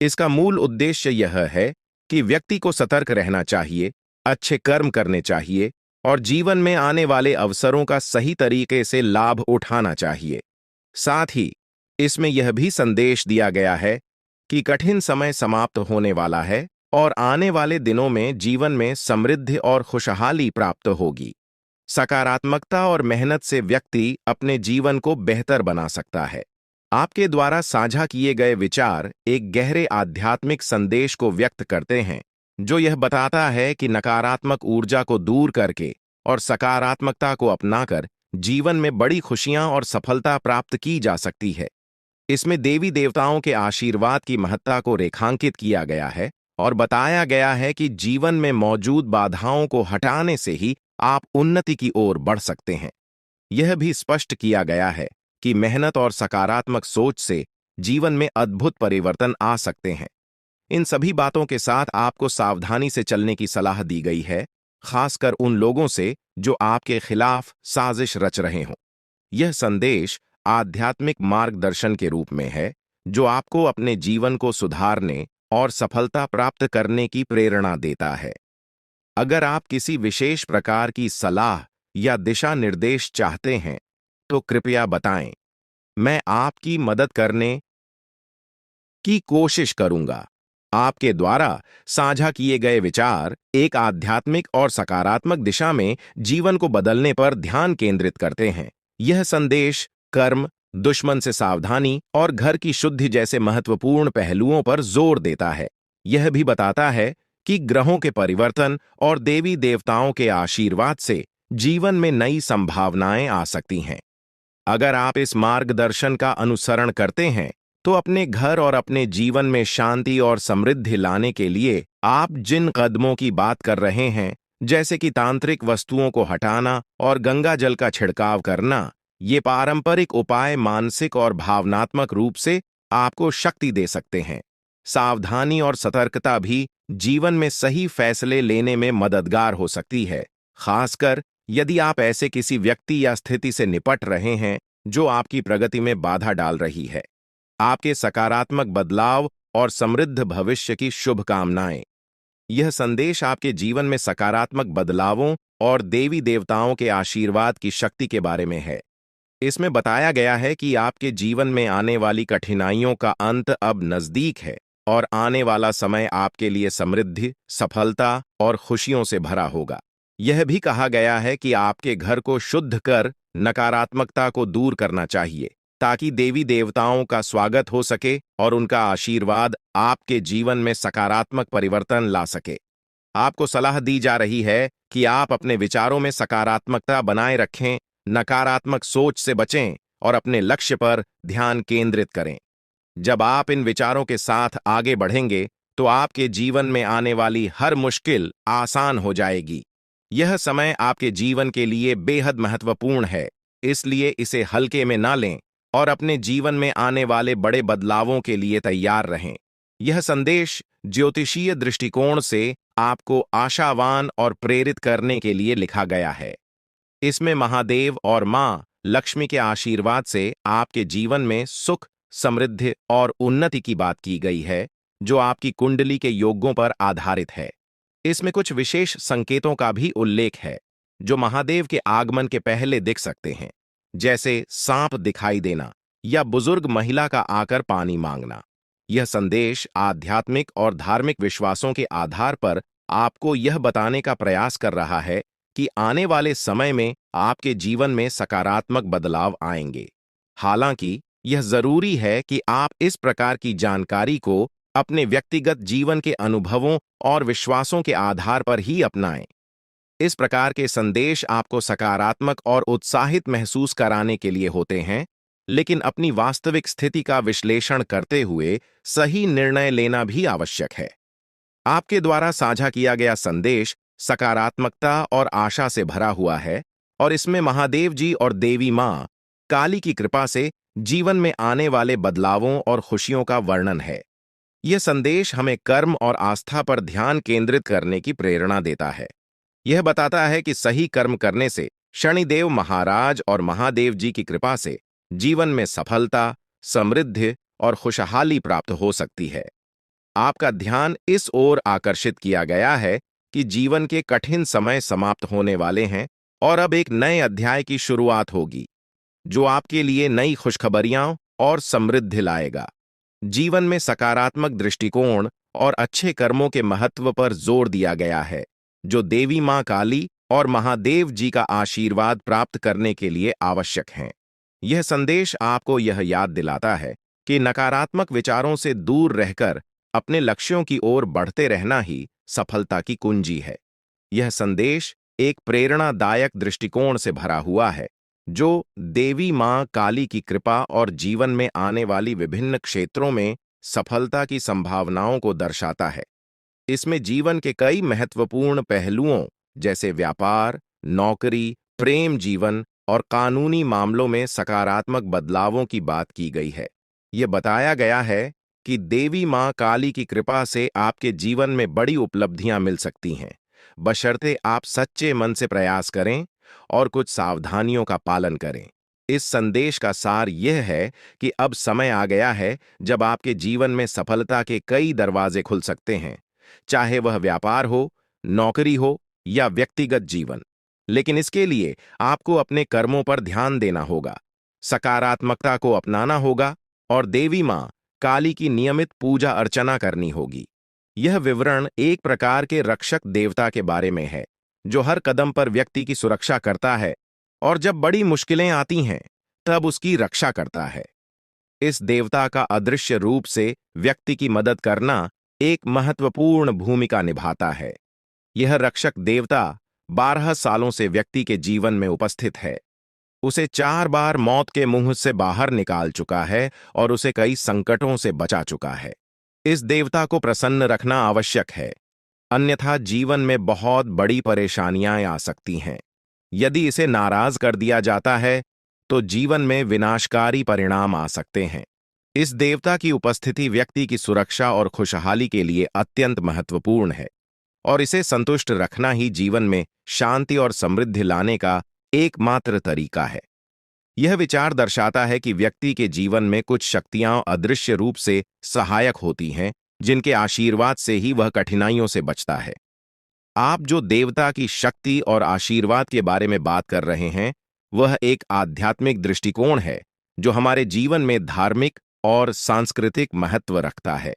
इसका मूल उद्देश्य यह है कि व्यक्ति को सतर्क रहना चाहिए, अच्छे कर्म करने चाहिए और जीवन में आने वाले अवसरों का सही तरीके से लाभ उठाना चाहिए। साथ ही इसमें यह भी संदेश दिया गया है कि कठिन समय समाप्त होने वाला है और आने वाले दिनों में जीवन में समृद्धि और खुशहाली प्राप्त होगी। सकारात्मकता और मेहनत से व्यक्ति अपने जीवन को बेहतर बना सकता है। आपके द्वारा साझा किए गए विचार एक गहरे आध्यात्मिक संदेश को व्यक्त करते हैं, जो यह बताता है कि नकारात्मक ऊर्जा को दूर करके और सकारात्मकता को अपनाकर जीवन में बड़ी खुशियां और सफलता प्राप्त की जा सकती है। इसमें देवी देवताओं के आशीर्वाद की महत्ता को रेखांकित किया गया है और बताया गया है कि जीवन में मौजूद बाधाओं को हटाने से ही आप उन्नति की ओर बढ़ सकते हैं। यह भी स्पष्ट किया गया है कि मेहनत और सकारात्मक सोच से जीवन में अद्भुत परिवर्तन आ सकते हैं। इन सभी बातों के साथ आपको सावधानी से चलने की सलाह दी गई है, खासकर उन लोगों से जो आपके खिलाफ साजिश रच रहे हों। यह संदेश आध्यात्मिक मार्गदर्शन के रूप में है, जो आपको अपने जीवन को सुधारने और सफलता प्राप्त करने की प्रेरणा देता है। अगर आप किसी विशेष प्रकार की सलाह या दिशा निर्देश चाहते हैं, तो कृपया बताएं। मैं आपकी मदद करने की कोशिश करूंगा। आपके द्वारा साझा किए गए विचार एक आध्यात्मिक और सकारात्मक दिशा में जीवन को बदलने पर ध्यान केंद्रित करते हैं। यह संदेश कर्म, दुश्मन से सावधानी और घर की शुद्धि जैसे महत्वपूर्ण पहलुओं पर जोर देता है। यह भी बताता है कि ग्रहों के परिवर्तन और देवी देवताओं के आशीर्वाद से जीवन में नई संभावनाएं आ सकती हैं। अगर आप इस मार्गदर्शन का अनुसरण करते हैं, तो अपने घर और अपने जीवन में शांति और समृद्धि लाने के लिए आप जिन कदमों की बात कर रहे हैं, जैसे कि तांत्रिक वस्तुओं को हटाना और गंगा जल का छिड़काव करना, ये पारंपरिक उपाय मानसिक और भावनात्मक रूप से आपको शक्ति दे सकते हैं। सावधानी और सतर्कता भी जीवन में सही फैसले लेने में मददगार हो सकती है, खासकर यदि आप ऐसे किसी व्यक्ति या स्थिति से निपट रहे हैं जो आपकी प्रगति में बाधा डाल रही है। आपके सकारात्मक बदलाव और समृद्ध भविष्य की शुभकामनाएं। यह संदेश आपके जीवन में सकारात्मक बदलावों और देवी देवताओं के आशीर्वाद की शक्ति के बारे में है। इसमें बताया गया है कि आपके जीवन में आने वाली कठिनाइयों का अंत अब नजदीक है और आने वाला समय आपके लिए समृद्धि, सफलता और खुशियों से भरा होगा। यह भी कहा गया है कि आपके घर को शुद्ध कर नकारात्मकता को दूर करना चाहिए, ताकि देवी देवताओं का स्वागत हो सके और उनका आशीर्वाद आपके जीवन में सकारात्मक परिवर्तन ला सके। आपको सलाह दी जा रही है कि आप अपने विचारों में सकारात्मकता बनाए रखें, नकारात्मक सोच से बचें और अपने लक्ष्य पर ध्यान केंद्रित करें। जब आप इन विचारों के साथ आगे बढ़ेंगे, तो आपके जीवन में आने वाली हर मुश्किल आसान हो जाएगी। यह समय आपके जीवन के लिए बेहद महत्वपूर्ण है, इसलिए इसे हल्के में ना लें और अपने जीवन में आने वाले बड़े बदलावों के लिए तैयार रहें। यह संदेश ज्योतिषीय दृष्टिकोण से आपको आशावान और प्रेरित करने के लिए लिखा गया है। इसमें महादेव और मां लक्ष्मी के आशीर्वाद से आपके जीवन में सुख, समृद्धि और उन्नति की बात की गई है, जो आपकी कुंडली के योगों पर आधारित है। इसमें कुछ विशेष संकेतों का भी उल्लेख है, जो महादेव के आगमन के पहले दिख सकते हैं, जैसे सांप दिखाई देना या बुजुर्ग महिला का आकर पानी मांगना। यह संदेश आध्यात्मिक और धार्मिक विश्वासों के आधार पर आपको यह बताने का प्रयास कर रहा है कि आने वाले समय में आपके जीवन में सकारात्मक बदलाव आएंगे। हालांकि यह जरूरी है कि आप इस प्रकार की जानकारी को अपने व्यक्तिगत जीवन के अनुभवों और विश्वासों के आधार पर ही अपनाएं। इस प्रकार के संदेश आपको सकारात्मक और उत्साहित महसूस कराने के लिए होते हैं, लेकिन अपनी वास्तविक स्थिति का विश्लेषण करते हुए सही निर्णय लेना भी आवश्यक है। आपके द्वारा साझा किया गया संदेश सकारात्मकता और आशा से भरा हुआ है और इसमें महादेव जी और देवी मां काली की कृपा से जीवन में आने वाले बदलावों और खुशियों का वर्णन है। यह संदेश हमें कर्म और आस्था पर ध्यान केंद्रित करने की प्रेरणा देता है। यह बताता है कि सही कर्म करने से शनिदेव महाराज और महादेव जी की कृपा से जीवन में सफलता, समृद्धि और खुशहाली प्राप्त हो सकती है। आपका ध्यान इस ओर आकर्षित किया गया है कि जीवन के कठिन समय समाप्त होने वाले हैं और अब एक नए अध्याय की शुरुआत होगी, जो आपके लिए नई खुशखबरियां और समृद्धि लाएगा। जीवन में सकारात्मक दृष्टिकोण और अच्छे कर्मों के महत्व पर जोर दिया गया है, जो देवी मां काली और महादेव जी का आशीर्वाद प्राप्त करने के लिए आवश्यक हैं। यह संदेश आपको यह याद दिलाता है कि नकारात्मक विचारों से दूर रहकर अपने लक्ष्यों की ओर बढ़ते रहना ही सफलता की कुंजी है। यह संदेश एक प्रेरणादायक दृष्टिकोण से भरा हुआ है, जो देवी मां काली की कृपा और जीवन में आने वाली विभिन्न क्षेत्रों में सफलता की संभावनाओं को दर्शाता है। इसमें जीवन के कई महत्वपूर्ण पहलुओं जैसे व्यापार, नौकरी, प्रेम जीवन और कानूनी मामलों में सकारात्मक बदलावों की बात की गई है। यह बताया गया है कि देवी मां काली की कृपा से आपके जीवन में बड़ी उपलब्धियां मिल सकती हैं, बशर्ते आप सच्चे मन से प्रयास करें और कुछ सावधानियों का पालन करें। इस संदेश का सार यह है कि अब समय आ गया है जब आपके जीवन में सफलता के कई दरवाजे खुल सकते हैं, चाहे वह व्यापार हो, नौकरी हो या व्यक्तिगत जीवन। लेकिन इसके लिए आपको अपने कर्मों पर ध्यान देना होगा, सकारात्मकता को अपनाना होगा और देवी मां काली की नियमित पूजा अर्चना करनी होगी। यह विवरण एक प्रकार के रक्षक देवता के बारे में है, जो हर कदम पर व्यक्ति की सुरक्षा करता है और जब बड़ी मुश्किलें आती हैं, तब उसकी रक्षा करता है। इस देवता का अदृश्य रूप से व्यक्ति की मदद करना एक महत्वपूर्ण भूमिका निभाता है। यह रक्षक देवता 12 सालों से व्यक्ति के जीवन में उपस्थित है। उसे 4 बार मौत के मुंह से बाहर निकाल चुका है और उसे कई संकटों से बचा चुका है। इस देवता को प्रसन्न रखना आवश्यक है, अन्यथा जीवन में बहुत बड़ी परेशानियां आ सकती हैं। यदि इसे नाराज कर दिया जाता है, तो जीवन में विनाशकारी परिणाम आ सकते हैं। इस देवता की उपस्थिति व्यक्ति की सुरक्षा और खुशहाली के लिए अत्यंत महत्वपूर्ण है, और इसे संतुष्ट रखना ही जीवन में शांति और समृद्धि लाने का एकमात्र तरीका है। यह विचार दर्शाता है कि व्यक्ति के जीवन में कुछ शक्तियां अदृश्य रूप से सहायक होती हैं, जिनके आशीर्वाद से ही वह कठिनाइयों से बचता है। आप जो देवता की शक्ति और आशीर्वाद के बारे में बात कर रहे हैं, वह एक आध्यात्मिक दृष्टिकोण है, जो हमारे जीवन में धार्मिक और सांस्कृतिक महत्व रखता है।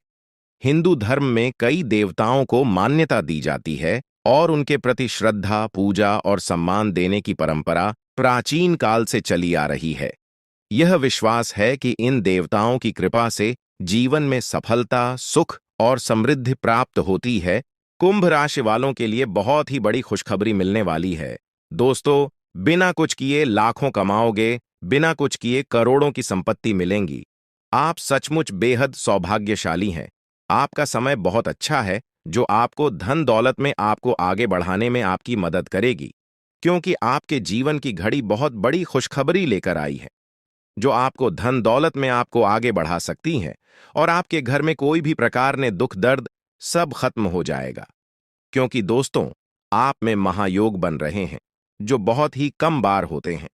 हिंदू धर्म में कई देवताओं को मान्यता दी जाती है और उनके प्रति श्रद्धा, पूजा और सम्मान देने की परंपरा प्राचीन काल से चली आ रही है। यह विश्वास है कि इन देवताओं की कृपा से जीवन में सफलता, सुख और समृद्धि प्राप्त होती है। कुंभ राशि वालों के लिए बहुत ही बड़ी खुशखबरी मिलने वाली है। दोस्तों, बिना कुछ किए लाखों कमाओगे, बिना कुछ किए करोड़ों की संपत्ति मिलेंगी। आप सचमुच बेहद सौभाग्यशाली हैं। आपका समय बहुत अच्छा है, जो आपको धन दौलत में आपको आगे बढ़ाने में आपकी मदद करेगी, क्योंकि आपके जीवन की घड़ी बहुत बड़ी खुशखबरी लेकर आई है, जो आपको धन दौलत में आपको आगे बढ़ा सकती हैं, और आपके घर में कोई भी प्रकार ने दुख दर्द सब खत्म हो जाएगा। क्योंकि दोस्तों, आप में महायोग बन रहे हैं, जो बहुत ही कम बार होते हैं।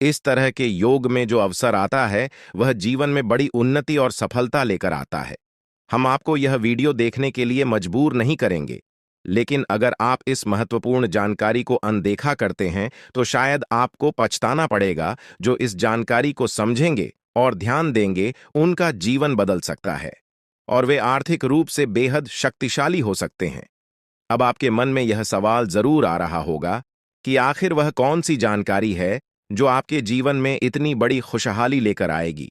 इस तरह के योग में जो अवसर आता है, वह जीवन में बड़ी उन्नति और सफलता लेकर आता है। हम आपको यह वीडियो देखने के लिए मजबूर नहीं करेंगे, लेकिन अगर आप इस महत्वपूर्ण जानकारी को अनदेखा करते हैं, तो शायद आपको पछताना पड़ेगा। जो इस जानकारी को समझेंगे और ध्यान देंगे, उनका जीवन बदल सकता है और वे आर्थिक रूप से बेहद शक्तिशाली हो सकते हैं। अब आपके मन में यह सवाल जरूर आ रहा होगा कि आखिर वह कौन सी जानकारी है जो आपके जीवन में इतनी बड़ी खुशहाली लेकर आएगी।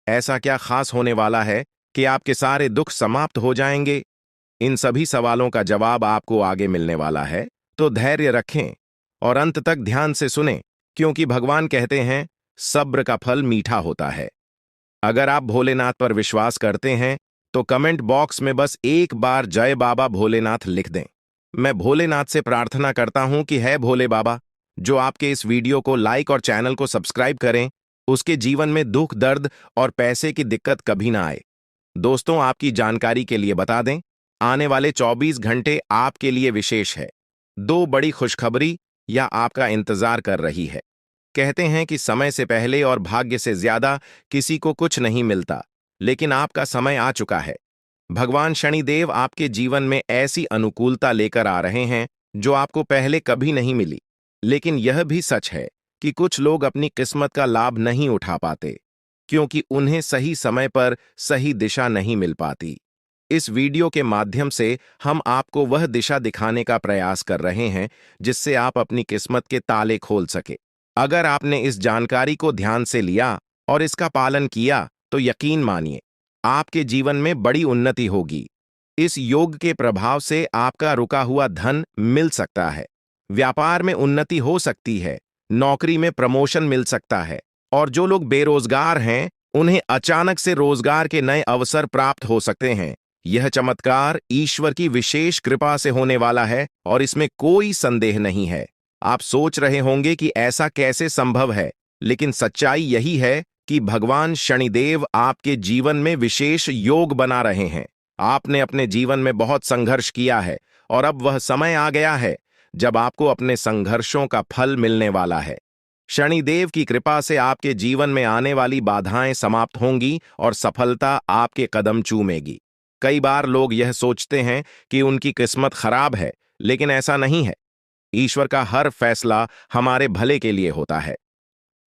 ऐसा क्या खास होने वाला है कि आपके सारे दुख समाप्त हो जाएंगे? इन सभी सवालों का जवाब आपको आगे मिलने वाला है, तो धैर्य रखें और अंत तक ध्यान से सुनें, क्योंकि भगवान कहते हैं, सब्र का फल मीठा होता है। अगर आप भोलेनाथ पर विश्वास करते हैं, तो कमेंट बॉक्स में बस एक बार जय बाबा भोलेनाथ लिख दें। मैं भोलेनाथ से प्रार्थना करता हूं कि है भोले बाबा, जो आपके इस वीडियो को लाइक और चैनल को सब्सक्राइब करें, उसके जीवन में दुख दर्द और पैसे की दिक्कत कभी ना आए। दोस्तों, आपकी जानकारी के लिए बता दें, आने वाले 24 घंटे आपके लिए विशेष है। 2 बड़ी खुशखबरी या आपका इंतजार कर रही है। कहते हैं कि समय से पहले और भाग्य से ज्यादा किसी को कुछ नहीं मिलता, लेकिन आपका समय आ चुका है। भगवान शनिदेव आपके जीवन में ऐसी अनुकूलता लेकर आ रहे हैं जो आपको पहले कभी नहीं मिली। लेकिन यह भी सच है कि कुछ लोग अपनी किस्मत का लाभ नहीं उठा पाते, क्योंकि उन्हें सही समय पर सही दिशा नहीं मिल पाती। इस वीडियो के माध्यम से हम आपको वह दिशा दिखाने का प्रयास कर रहे हैं जिससे आप अपनी किस्मत के ताले खोल सके। अगर आपने इस जानकारी को ध्यान से लिया और इसका पालन किया तो यकीन मानिए, आपके जीवन में बड़ी उन्नति होगी। इस योग के प्रभाव से आपका रुका हुआ धन मिल सकता है, व्यापार में उन्नति हो सकती है, नौकरी में प्रमोशन मिल सकता है, और जो लोग बेरोजगार हैं उन्हें अचानक से रोजगार के नए अवसर प्राप्त हो सकते हैं। यह चमत्कार ईश्वर की विशेष कृपा से होने वाला है और इसमें कोई संदेह नहीं है। आप सोच रहे होंगे कि ऐसा कैसे संभव है, लेकिन सच्चाई यही है कि भगवान शनिदेव आपके जीवन में विशेष योग बना रहे हैं। आपने अपने जीवन में बहुत संघर्ष किया है और अब वह समय आ गया है जब आपको अपने संघर्षों का फल मिलने वाला है। शनिदेव की कृपा से आपके जीवन में आने वाली बाधाएं समाप्त होंगी और सफलता आपके कदम चूमेगी। कई बार लोग यह सोचते हैं कि उनकी किस्मत खराब है, लेकिन ऐसा नहीं है। ईश्वर का हर फैसला हमारे भले के लिए होता है।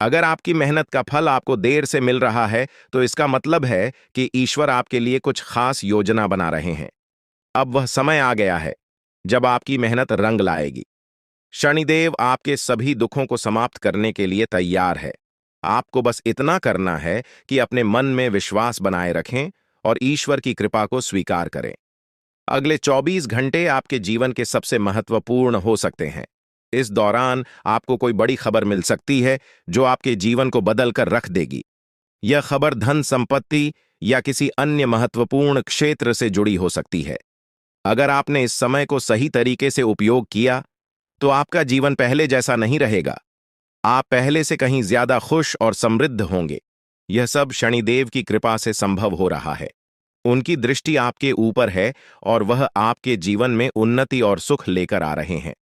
अगर आपकी मेहनत का फल आपको देर से मिल रहा है तो इसका मतलब है कि ईश्वर आपके लिए कुछ खास योजना बना रहे हैं। अब वह समय आ गया है जब आपकी मेहनत रंग लाएगी। शनिदेव आपके सभी दुखों को समाप्त करने के लिए तैयार है। आपको बस इतना करना है कि अपने मन में विश्वास बनाए रखें और ईश्वर की कृपा को स्वीकार करें। अगले 24 घंटे आपके जीवन के सबसे महत्वपूर्ण हो सकते हैं। इस दौरान आपको कोई बड़ी खबर मिल सकती है जो आपके जीवन को बदल कर रख देगी। यह खबर धन संपत्ति या किसी अन्य महत्वपूर्ण क्षेत्र से जुड़ी हो सकती है। अगर आपने इस समय को सही तरीके से उपयोग किया तो आपका जीवन पहले जैसा नहीं रहेगा। आप पहले से कहीं ज्यादा खुश और समृद्ध होंगे। यह सब शनिदेव की कृपा से संभव हो रहा है। उनकी दृष्टि आपके ऊपर है और वह आपके जीवन में उन्नति और सुख लेकर आ रहे हैं।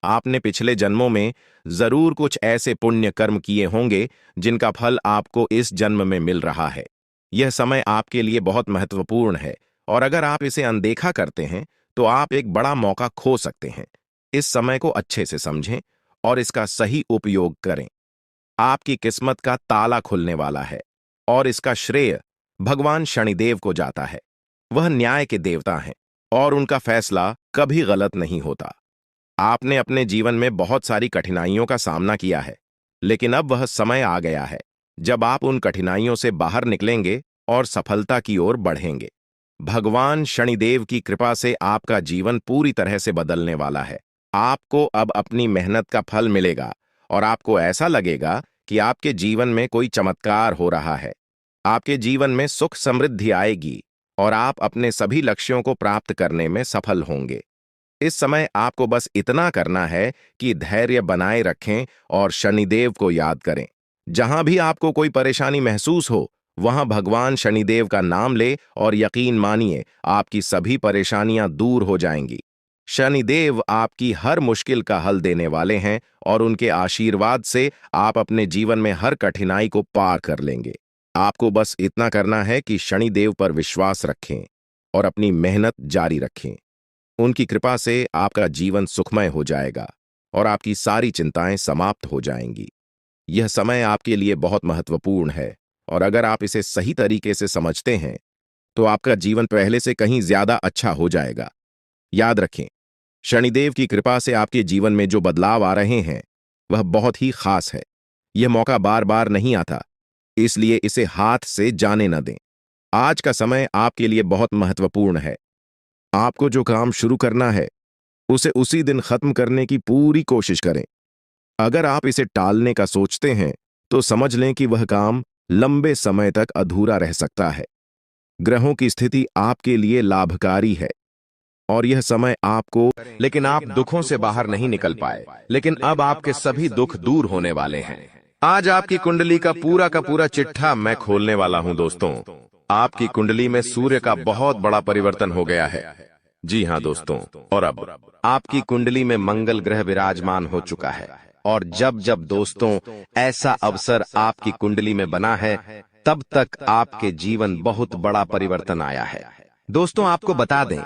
आपने पिछले जन्मों में जरूर कुछ ऐसे पुण्य कर्म किए होंगे जिनका फल आपको इस जन्म में मिल रहा है। यह समय आपके लिए बहुत महत्वपूर्ण है और अगर आप इसे अनदेखा करते हैं तो आप एक बड़ा मौका खो सकते हैं। इस समय को अच्छे से समझें और इसका सही उपयोग करें। आपकी किस्मत का ताला खुलने वाला है और इसका श्रेय भगवान शनिदेव को जाता है। वह न्याय के देवता हैं और उनका फैसला कभी गलत नहीं होता। आपने अपने जीवन में बहुत सारी कठिनाइयों का सामना किया है, लेकिन अब वह समय आ गया है जब आप उन कठिनाइयों से बाहर निकलेंगे और सफलता की ओर बढ़ेंगे। भगवान शनिदेव की कृपा से आपका जीवन पूरी तरह से बदलने वाला है। आपको अब अपनी मेहनत का फल मिलेगा और आपको ऐसा लगेगा कि आपके जीवन में कोई चमत्कार हो रहा है। आपके जीवन में सुख समृद्धि आएगी और आप अपने सभी लक्ष्यों को प्राप्त करने में सफल होंगे। इस समय आपको बस इतना करना है कि धैर्य बनाए रखें और शनिदेव को याद करें। जहां भी आपको कोई परेशानी महसूस हो, वहां भगवान शनिदेव का नाम ले और यकीन मानिए आपकी सभी परेशानियां दूर हो जाएंगी। शनिदेव आपकी हर मुश्किल का हल देने वाले हैं और उनके आशीर्वाद से आप अपने जीवन में हर कठिनाई को पार कर लेंगे। आपको बस इतना करना है कि शनिदेव पर विश्वास रखें और अपनी मेहनत जारी रखें। उनकी कृपा से आपका जीवन सुखमय हो जाएगा और आपकी सारी चिंताएं समाप्त हो जाएंगी। यह समय आपके लिए बहुत महत्वपूर्ण है और अगर आप इसे सही तरीके से समझते हैं तो आपका जीवन पहले से कहीं ज्यादा अच्छा हो जाएगा। याद रखें, शनिदेव की कृपा से आपके जीवन में जो बदलाव आ रहे हैं वह बहुत ही खास है। यह मौका बार बार नहीं आता, इसलिए इसे हाथ से जाने न दें। आज का समय आपके लिए बहुत महत्वपूर्ण है। आपको जो काम शुरू करना है उसे उसी दिन खत्म करने की पूरी कोशिश करें। अगर आप इसे टालने का सोचते हैं तो समझ लें कि वह काम लंबे समय तक अधूरा रह सकता है। ग्रहों की स्थिति आपके लिए लाभकारी है और यह समय आपको, लेकिन आप दुखों से बाहर नहीं निकल पाए, लेकिन अब आपके सभी दुख दूर होने वाले हैं। आज आपकी कुंडली का पूरा चिट्ठा मैं खोलने वाला हूं दोस्तों। आपकी कुंडली में सूर्य का बहुत बड़ा परिवर्तन हो गया है। जी हां दोस्तों, और अब आपकी कुंडली में मंगल ग्रह विराजमान हो चुका है। और जब जब दोस्तों ऐसा अवसर आपकी कुंडली में बना है, तब तक आपके जीवन बहुत बड़ा परिवर्तन आया है। दोस्तों आपको बता दें,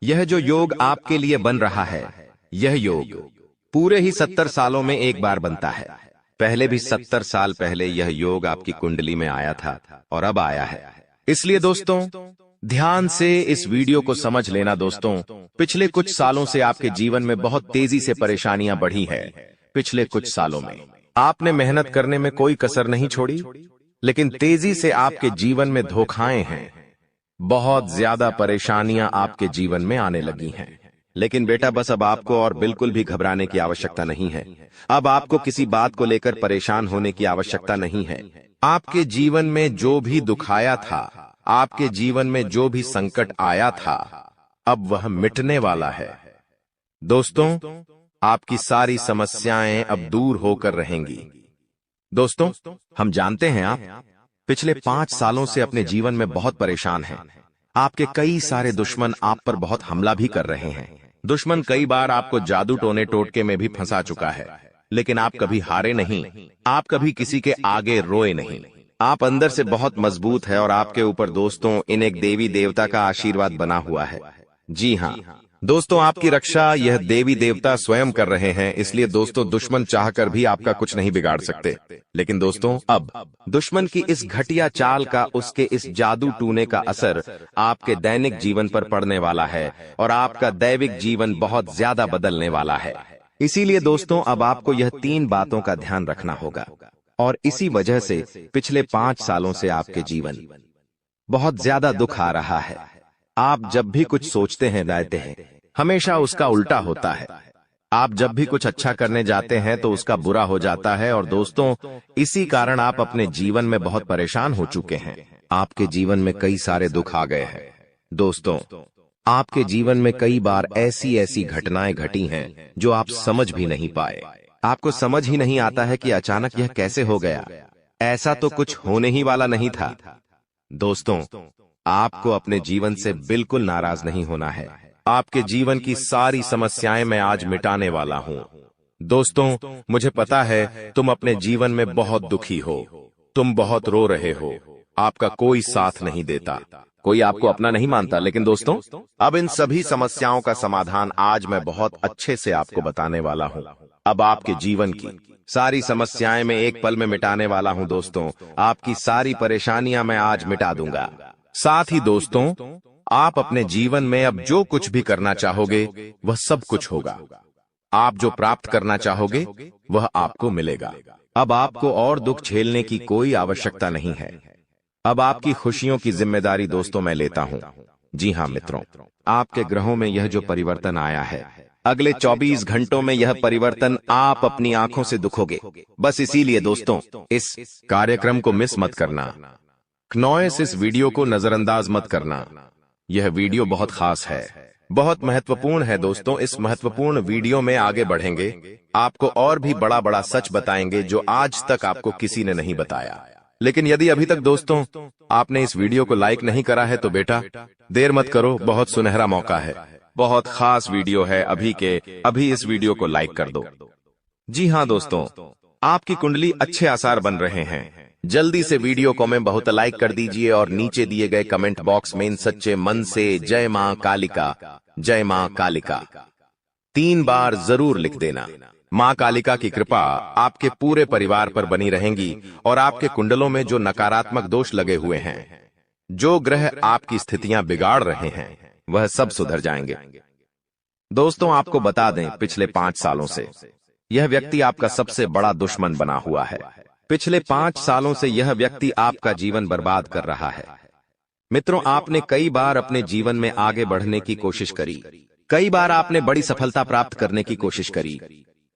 यह जो योग आपके लिए बन रहा है, यह योग पूरे ही 70 सालों में एक बार बनता है। पहले भी 70 साल पहले यह योग आपकी कुंडली में आया था और अब आया है। इसलिए दोस्तों ध्यान से इस वीडियो को समझ लेना। दोस्तों पिछले कुछ सालों से आपके जीवन में बहुत तेजी से परेशानियां बढ़ी है। पिछले कुछ सालों में आपने मेहनत करने में कोई कसर नहीं छोड़ी, लेकिन तेजी से आपके जीवन में धोखाएं हैं। बहुत ज्यादा परेशानियां आपके जीवन में आने लगी हैं। लेकिन बेटा बस अब आपको और बिल्कुल भी घबराने की आवश्यकता नहीं है। अब आपको किसी बात को लेकर परेशान होने की आवश्यकता नहीं है। आपके जीवन में जो भी दुख आया था, आपके जीवन में जो भी संकट आया था, अब वह मिटने वाला है। दोस्तों आपकी सारी समस्याएं अब दूर होकर रहेंगी। दोस्तों हम जानते हैं आप पिछले 5 सालों से अपने जीवन में बहुत परेशान हैं। आपके कई सारे दुश्मन आप पर बहुत हमला भी कर रहे हैं। दुश्मन कई बार आपको जादू टोने टोटके में भी फंसा चुका है, लेकिन आप कभी हारे नहीं। आप कभी किसी के आगे रोए नहीं। आप अंदर से बहुत मजबूत है और आपके ऊपर दोस्तों इन एक देवी देवता का आशीर्वाद बना हुआ है। जी हाँ दोस्तों, आपकी रक्षा यह देवी देवता स्वयं कर रहे हैं। इसलिए दोस्तों दुश्मन चाहकर भी आपका कुछ नहीं बिगाड़ सकते। लेकिन दोस्तों अब दुश्मन की इस घटिया चाल का, उसके इस जादू टूने का असर आपके दैनिक जीवन पर पड़ने वाला है और आपका दैविक जीवन बहुत ज्यादा बदलने वाला है। इसीलिए दोस्तों अब आपको यह 3 बातों का ध्यान रखना होगा और इसी वजह से पिछले 5 सालों से आपके जीवन बहुत ज्यादा दुख आ रहा है। आप जब भी कुछ सोचते हैं रहते हैं, हमेशा उसका उल्टा होता है। आप जब भी कुछ अच्छा करने जाते हैं तो उसका बुरा हो जाता है। और दोस्तों इसी कारण आप अपने जीवन में बहुत परेशान हो चुके हैं। आपके जीवन में कई सारे दुख आ गए हैं। दोस्तों आपके जीवन में कई बार ऐसी ऐसी घटनाएं घटी हैं जो आप समझ भी नहीं पाए। आपको समझ ही नहीं आता है कि अचानक यह कैसे हो गया। ऐसा तो कुछ होने ही वाला नहीं था। दोस्तों आपको अपने जीवन से बिल्कुल नाराज नहीं होना है। आपके जीवन की सारी समस्याएं मैं आज मिटाने वाला हूं। दोस्तों मुझे पता है तुम अपने जीवन में बहुत दुखी हो, तुम बहुत रो रहे हो। आपका कोई साथ नहीं देता, कोई आपको अपना नहीं मानता। लेकिन दोस्तों अब इन सभी समस्याओं का समाधान आज मैं बहुत अच्छे से आपको बताने वाला हूं। अब आपके जीवन की सारी समस्याएं मैं एक पल में मिटाने वाला हूं। दोस्तों आपकी सारी परेशानियां मैं आज मिटा दूंगा। साथ ही दोस्तों आप अपने जीवन में अब जो कुछ भी करना चाहोगे वह सब कुछ होगा। आप जो प्राप्त करना चाहोगे वह आपको मिलेगा। अब आपको और दुख झेलने की कोई आवश्यकता नहीं है। अब आपकी खुशियों की जिम्मेदारी दोस्तों मैं लेता हूं। जी हां मित्रों, आपके ग्रहों में यह जो परिवर्तन आया है, अगले 24 घंटों में यह परिवर्तन आप अपनी आंखों से दिखोगे। बस इसीलिए दोस्तों इस कार्यक्रम को मिस मत करना। क्नॉयस इस वीडियो को नजरअंदाज मत करना। यह वीडियो बहुत खास है, बहुत महत्वपूर्ण है। दोस्तों इस महत्वपूर्ण वीडियो में आगे बढ़ेंगे, आपको और भी बड़ा बड़ा सच बताएंगे जो आज तक आपको किसी ने नहीं बताया। लेकिन यदि अभी तक दोस्तों आपने इस वीडियो को लाइक नहीं करा है तो बेटा देर मत करो, बहुत सुनहरा मौका है। बहुत खास वीडियो है, अभी के अभी इस वीडियो को लाइक कर दो। जी हाँ दोस्तों, आपकी कुंडली अच्छे आसार बन रहे हैं। जल्दी से वीडियो को में बहुत लाइक कर दीजिए और नीचे दिए गए कमेंट बॉक्स में इन सच्चे मन से जय मां कालिका, जय मां कालिका 3 बार जरूर लिख देना। मां कालिका की कृपा आपके पूरे परिवार पर बनी रहेंगी और आपके कुंडलों में जो नकारात्मक दोष लगे हुए हैं, जो ग्रह आपकी स्थितियां बिगाड़ रहे हैं, वह सब सुधर जाएंगे। दोस्तों आपको बता दें पिछले 5 सालों से यह व्यक्ति आपका सबसे बड़ा दुश्मन बना हुआ है। पिछले 5 सालों से यह व्यक्ति आपका जीवन बर्बाद कर रहा है। मित्रों आपने कई बार अपने जीवन में आगे बढ़ने की कोशिश करी, कई बार आपने बड़ी सफलता प्राप्त करने की कोशिश करी,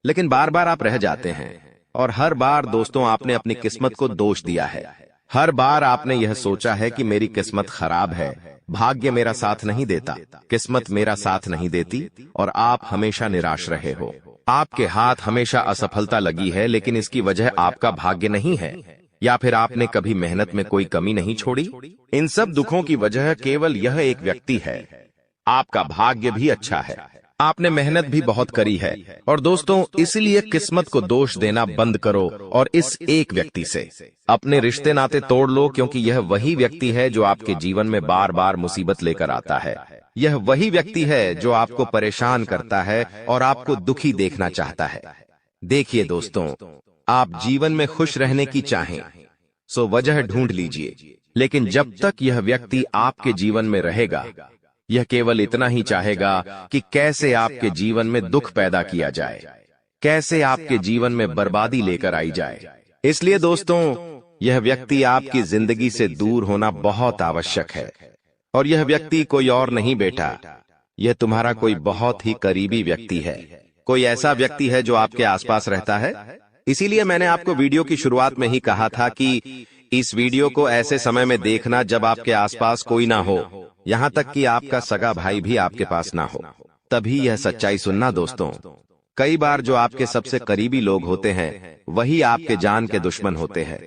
लेकिन बार बार आप रह जाते हैं। और हर बार दोस्तों आपने अपनी किस्मत को दोष दिया है। हर बार आपने यह सोचा है कि मेरी किस्मत खराब है, भाग्य मेरा साथ नहीं देता, किस्मत मेरा साथ नहीं देती, और आप हमेशा निराश रहे हो। आपके हाथ हमेशा असफलता लगी है, लेकिन इसकी वजह आपका भाग्य नहीं है, या फिर आपने कभी मेहनत में कोई कमी नहीं छोड़ी। इन सब दुखों की वजह केवल यह एक व्यक्ति है। आपका भाग्य भी अच्छा है, आपने मेहनत भी बहुत करी है। और दोस्तों, इसलिए किस्मत को दोष देना बंद करो और इस एक व्यक्ति से अपने रिश्ते नाते तोड़ लो, क्योंकि यह वही व्यक्ति है जो आपके जीवन में बार बार मुसीबत लेकर आता है। यह वही व्यक्ति है जो आपको परेशान करता है और आपको दुखी देखना चाहता है। देखिए दोस्तों, आप जीवन में खुश रहने की चाहें सो वजह ढूंढ लीजिए, लेकिन जब तक यह व्यक्ति आपके जीवन में रहेगा, यह केवल इतना ही चाहेगा कि कैसे आपके जीवन में दुख पैदा किया जाए, कैसे आपके जीवन में बर्बादी लेकर आई जाए। इसलिए दोस्तों, यह व्यक्ति आपकी जिंदगी से दूर होना बहुत आवश्यक है। और यह व्यक्ति कोई और नहीं बेटा, यह तुम्हारा कोई बहुत ही करीबी व्यक्ति है। कोई ऐसा व्यक्ति है जो आपके आसपास रहता है। इसीलिए मैंने आपको वीडियो की शुरुआत में ही कहा था कि इस वीडियो को ऐसे समय में देखना जब आपके आसपास कोई ना हो, यहाँ तक कि आपका सगा भाई भी आपके पास ना हो, तभी यह सच्चाई सुनना दोस्तों। कई बार जो आपके सबसे करीबी लोग होते हैं वही आपके जान के दुश्मन होते हैं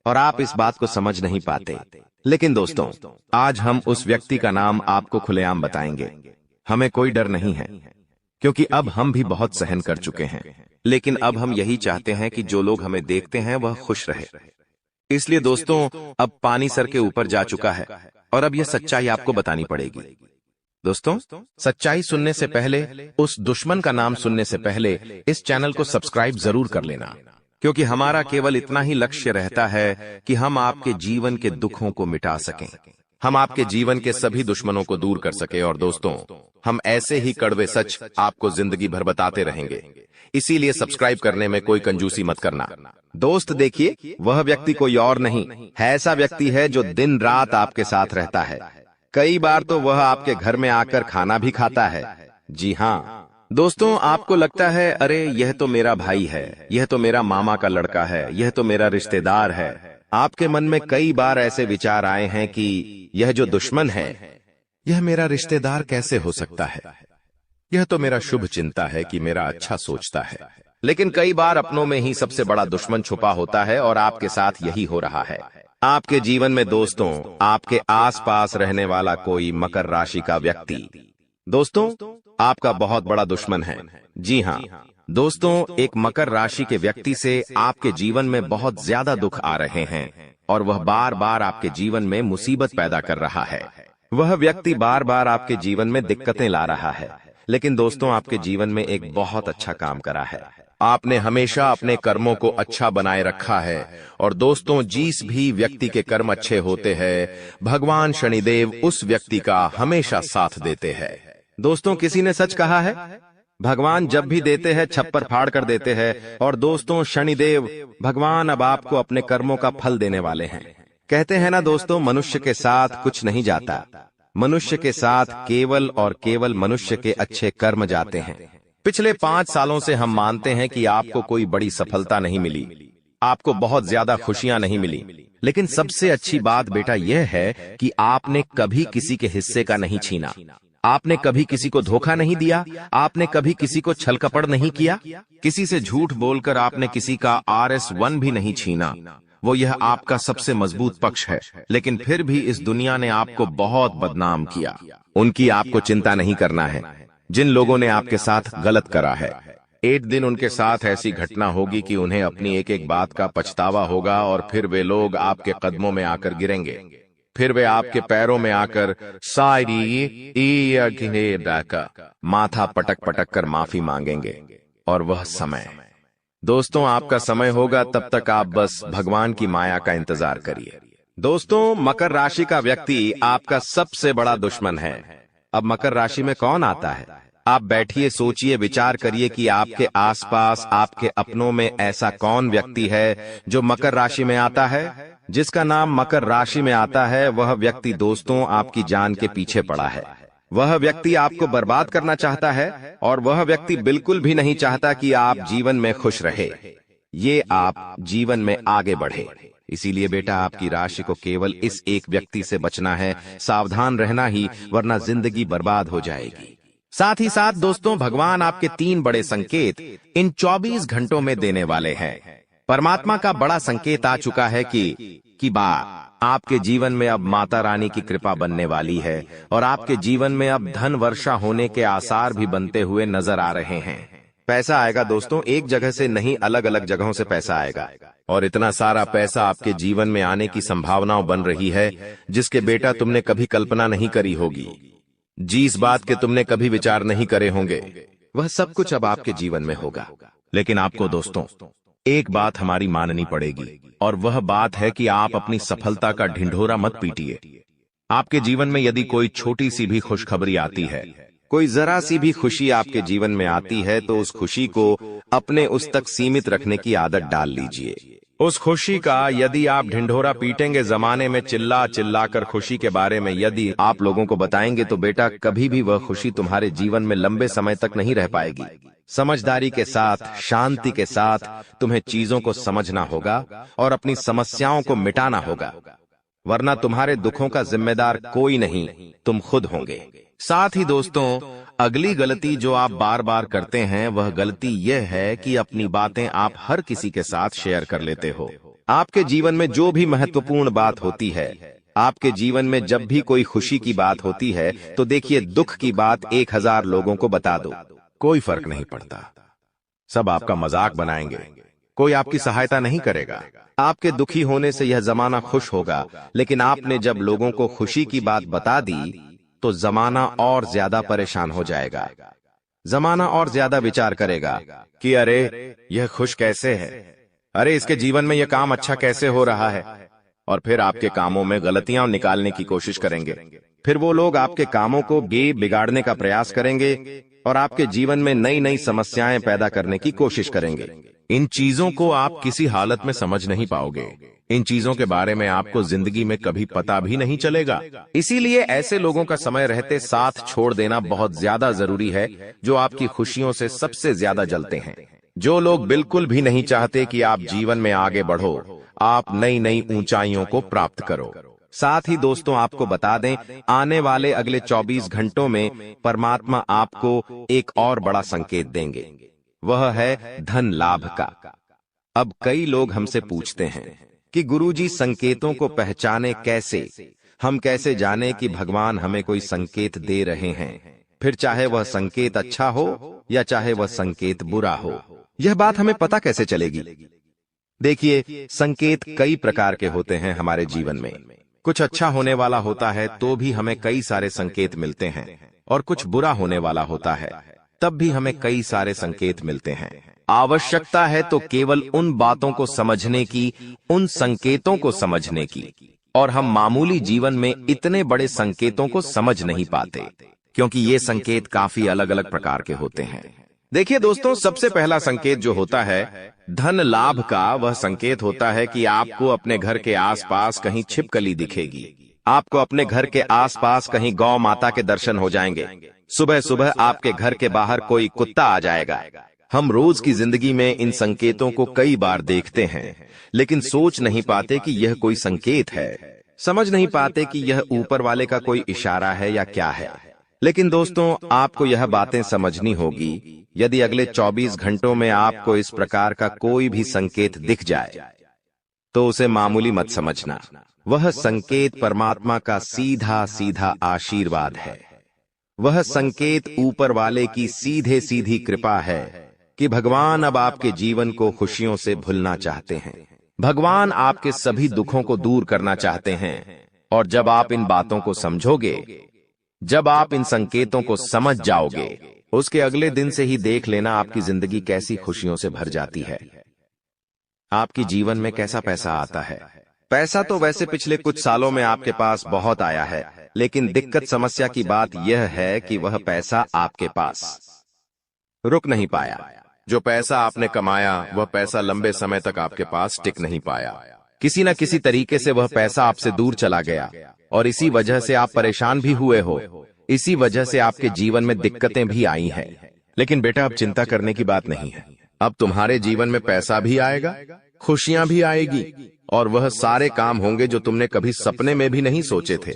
और आप इस बात को समझ नहीं पाते। लेकिन दोस्तों, आज हम उस व्यक्ति का नाम आपको खुलेआम बताएंगे। हमें कोई डर नहीं है, क्योंकि अब हम भी बहुत सहन कर चुके हैं। लेकिन अब हम यही चाहते हैं कि जो लोग हमें देखते हैं वह खुश रहे। इसलिए दोस्तों, अब पानी सर के ऊपर जा चुका है और अब यह सच्चाई आपको बतानी पड़ेगी। दोस्तों, सच्चाई सुनने से पहले, उस दुश्मन का नाम सुनने से पहले इस चैनल को सब्सक्राइब जरूर कर लेना, क्योंकि हमारा केवल इतना ही लक्ष्य रहता है कि हम आपके जीवन के दुखों को मिटा सकें, हम आपके जीवन के सभी दुश्मनों को दूर कर सके। और दोस्तों, हम ऐसे ही कड़वे सच आपको जिंदगी भर बताते रहेंगे। इसीलिए सब्सक्राइब करने में कोई कंजूसी मत करना। दोस्त देखिए, वह व्यक्ति कोई और नहीं है, ऐसा व्यक्ति है जो दिन रात आपके साथ रहता है। कई बार तो वह आपके घर में आकर खाना भी खाता है। जी हाँ दोस्तों, आपको लगता है अरे यह तो मेरा भाई है, यह तो मेरा मामा का लड़का है, यह तो मेरा रिश्तेदार है। आपके मन में कई बार ऐसे विचार आए हैं कि यह जो दुश्मन है, यह मेरा रिश्तेदार कैसे हो सकता है, यह तो मेरा शुभ चिंता है कि मेरा अच्छा सोचता है। लेकिन कई बार अपनों में ही सबसे बड़ा दुश्मन छुपा होता है और आपके साथ यही हो रहा है। आपके जीवन में दोस्तों, आपके आसपास रहने वाला कोई मकर राशि का व्यक्ति दोस्तों आपका बहुत बड़ा दुश्मन है। जी हाँ दोस्तों, एक मकर राशि के व्यक्ति से आपके जीवन में बहुत ज्यादा दुख आ रहे हैं और वह बार बार आपके जीवन में मुसीबत पैदा कर रहा है। वह व्यक्ति बार बार आपके जीवन में दिक्कतें ला रहा है। लेकिन दोस्तों, आपके जीवन में एक बहुत अच्छा काम करा है। आपने हमेशा अपने कर्मों को अच्छा बनाए रखा है। और दोस्तों, जिस भी व्यक्ति के कर्म अच्छे होते हैं, भगवान शनिदेव उस व्यक्ति का हमेशा साथ देते हैं। दोस्तों, किसी ने सच कहा है, भगवान जब भी देते हैं छप्पर फाड़ कर देते हैं। और दोस्तों, शनिदेव भगवान अब आपको अपने कर्मों का फल देने वाले हैं। कहते हैं ना दोस्तों, मनुष्य के साथ कुछ नहीं जाता, मनुष्य के साथ केवल और केवल मनुष्य के अच्छे कर्म जाते हैं। पिछले 5 सालों से हम मानते हैं कि आपको कोई बड़ी सफलता नहीं मिली, आपको बहुत ज्यादा खुशियां नहीं मिली। लेकिन सबसे अच्छी बात बेटा यह है कि आपने कभी किसी के हिस्से का नहीं छीना, आपने कभी किसी को धोखा नहीं दिया, आपने कभी किसी को छल कपट नहीं किया, किसी से झूठ बोलकर आपने किसी का RS1 भी नहीं छीना। वो यह आपका सबसे मजबूत पक्ष है। लेकिन फिर भी इस दुनिया ने आपको बहुत बदनाम किया। उनकी आपको चिंता नहीं करना है। जिन लोगों ने आपके साथ गलत करा है, एक दिन उनके साथ ऐसी घटना होगी कि उन्हें अपनी एक एक बात का पछतावा होगा और फिर वे लोग आपके कदमों में आकर गिरेंगे। फिर वे आपके पैरों में आकर माथा पटक पटक कर माफी मांगेंगे। और वह समय दोस्तों आपका समय होगा, तब तक आप बस भगवान की माया का इंतजार करिए। दोस्तों, मकर राशि का व्यक्ति आपका सबसे बड़ा दुश्मन है। अब मकर राशि में कौन आता है? आप बैठिए, सोचिए, विचार करिए कि आपके आसपास, आपके अपनों में ऐसा कौन व्यक्ति है जो मकर राशि में आता है। जिसका नाम मकर राशि में आता है, वह व्यक्ति दोस्तों आपकी जान के पीछे पड़ा है। वह व्यक्ति आपको बर्बाद करना चाहता है और वह व्यक्ति बिल्कुल भी नहीं चाहता कि आप जीवन में खुश रहे, ये आप जीवन में आगे बढ़े। इसीलिए बेटा, आपकी राशि को केवल इस एक व्यक्ति से बचना है, सावधान रहना ही, वरना जिंदगी बर्बाद हो जाएगी। साथ ही साथ दोस्तों, भगवान आपके 3 बड़े संकेत इन 24 घंटों में देने वाले हैं। परमात्मा का बड़ा संकेत आ चुका है कि की बात। आपके जीवन में अब माता रानी की कृपा बनने वाली है और आपके जीवन में अब धन वर्षा होने के आसार भी बनते हुए नजर आ रहे हैं। पैसा आएगा दोस्तों, एक जगह से नहीं, अलग अलग जगहों से पैसा आएगा और इतना सारा पैसा आपके जीवन में आने की संभावनाएं बन रही है जिसके बेटा तुमने कभी कल्पना नहीं करी होगी। जिस बात के तुमने कभी विचार नहीं करे होंगे वह सब कुछ अब आपके जीवन में होगा। लेकिन आपको दोस्तों एक बात हमारी माननी पड़ेगी और वह बात है कि आप अपनी सफलता का ढिंढोरा मत पीटिए। आपके जीवन में यदि कोई छोटी सी भी खुशखबरी आती है, कोई जरा सी भी खुशी आपके जीवन में आती है, तो उस खुशी को अपने उस तक सीमित रखने की आदत डाल लीजिए। उस खुशी का यदि आप ढिंढोरा पीटेंगे, जमाने में चिल्ला चिल्ला कर खुशी के बारे में यदि आप लोगों को बताएंगे, तो बेटा कभी भी वह खुशी तुम्हारे जीवन में लंबे समय तक नहीं रह पाएगी। समझदारी के साथ, शांति के साथ तुम्हें चीजों को समझना होगा और अपनी समस्याओं को मिटाना होगा, वरना तुम्हारे दुखों का जिम्मेदार कोई नहीं, तुम खुद होंगे। साथ ही दोस्तों, अगली गलती जो आप बार बार करते हैं वह गलती यह है कि अपनी बातें आप हर किसी के साथ शेयर कर लेते हो। आपके जीवन में जो भी महत्वपूर्ण बात होती है, आपके जीवन में जब भी कोई खुशी की बात होती है, तो देखिए दुख की बात 1000 लोगों को बता दो, कोई फर्क नहीं पड़ता। सब आपका मजाक बनाएंगे, कोई आपकी सहायता नहीं करेगा। आपके दुखी होने से यह जमाना खुश होगा, लेकिन आपने जब लोगों को खुशी की बात बता दी तो जमाना और ज्यादा परेशान हो जाएगा। जमाना और ज्यादा विचार करेगा कि अरे यह खुश कैसे है, अरे इसके जीवन में यह काम अच्छा कैसे हो रहा है, और फिर आपके कामों में गलतियां निकालने की कोशिश करेंगे। फिर वो लोग आपके कामों को बिगाड़ने का प्रयास करेंगे और आपके जीवन में नई नई समस्याएं पैदा करने की कोशिश करेंगे। इन चीजों को आप किसी हालत में समझ नहीं पाओगे। इन चीजों के बारे में आपको जिंदगी में कभी पता भी नहीं चलेगा। इसीलिए ऐसे लोगों का समय रहते साथ छोड़ देना बहुत ज्यादा जरूरी है, जो आपकी खुशियों से सबसे ज्यादा जलते हैं। जो लोग बिल्कुल भी नहीं चाहते कि आप जीवन में आगे बढ़ो, आप नई नई ऊंचाइयों को प्राप्त करो। साथ ही दोस्तों, आपको बता दें, आने वाले अगले 24 घंटों में परमात्मा आपको एक और बड़ा संकेत देंगे, वह है धन लाभ का। अब कई लोग हमसे पूछते हैं कि गुरुजी संकेतों को पहचाने कैसे, हम कैसे जाने कि भगवान हमें कोई संकेत दे रहे हैं, फिर चाहे वह संकेत अच्छा हो या चाहे वह संकेत बुरा हो, यह बात हमें पता कैसे चलेगी? देखिए, संकेत कई प्रकार के होते हैं हमारे जीवन में। कुछ अच्छा होने वाला होता है तो भी हमें कई सारे संकेत मिलते हैं, और कुछ बुरा होने वाला होता है तब भी हमें कई सारे संकेत मिलते हैं। आवश्यकता है तो केवल उन बातों को समझने की, उन संकेतों को समझने की, और हम मामूली जीवन में इतने बड़े संकेतों को समझ नहीं पाते, क्योंकि ये संकेत काफी अलग अलग प्रकार के होते हैं। देखिए दोस्तों, सबसे पहला संकेत जो होता है धन लाभ का, वह संकेत होता है कि आपको अपने घर के आसपास कहीं छिपकली दिखेगी। आपको अपने घर के आसपास कहीं गौ माता के दर्शन हो जाएंगे। सुबह सुबह आपके घर के बाहर कोई कुत्ता आ जाएगा। हम रोज की जिंदगी में इन संकेतों को कई बार देखते हैं, लेकिन सोच नहीं पाते कि यह कोई संकेत है, समझ नहीं पाते कि यह ऊपर वाले का कोई इशारा है या क्या है। लेकिन दोस्तों, आपको यह बातें समझनी होगी। यदि अगले 24 घंटों में आपको इस प्रकार का कोई भी संकेत दिख जाए, तो उसे मामूली मत समझना। वह संकेत परमात्मा का सीधा सीधा आशीर्वाद है। वह संकेत ऊपर वाले की सीधे सीधी कृपा है कि भगवान अब आपके जीवन को खुशियों से भुलना चाहते हैं। भगवान आपके सभी दुखों को दूर करना चाहते हैं। और जब आप इन बातों को समझोगे, जब आप इन संकेतों को समझ जाओगे, उसके अगले दिन से ही देख लेना आपकी जिंदगी कैसी खुशियों से भर जाती है। आपकी जीवन में कैसा पैसा आता है। पैसा तो वैसे पिछले कुछ सालों में आपके पास बहुत आया है, लेकिन दिक्कत समस्या की बात यह है कि वह पैसा आपके पास रुक नहीं पाया। जो पैसा आपने कमाया, वह पैसा लंबे समय तक आपके पास टिक नहीं पाया। किसी न किसी तरीके से वह पैसा आपसे दूर चला गया, और इसी वजह से आप परेशान भी हुए हो। इसी वजह से आपके जीवन में दिक्कतें भी आई हैं। लेकिन बेटा, अब चिंता करने की बात नहीं है। अब तुम्हारे जीवन में पैसा भी आएगा, खुशियां भी आएगी, और वह सारे काम होंगे जो तुमने कभी सपने में भी नहीं सोचे थे।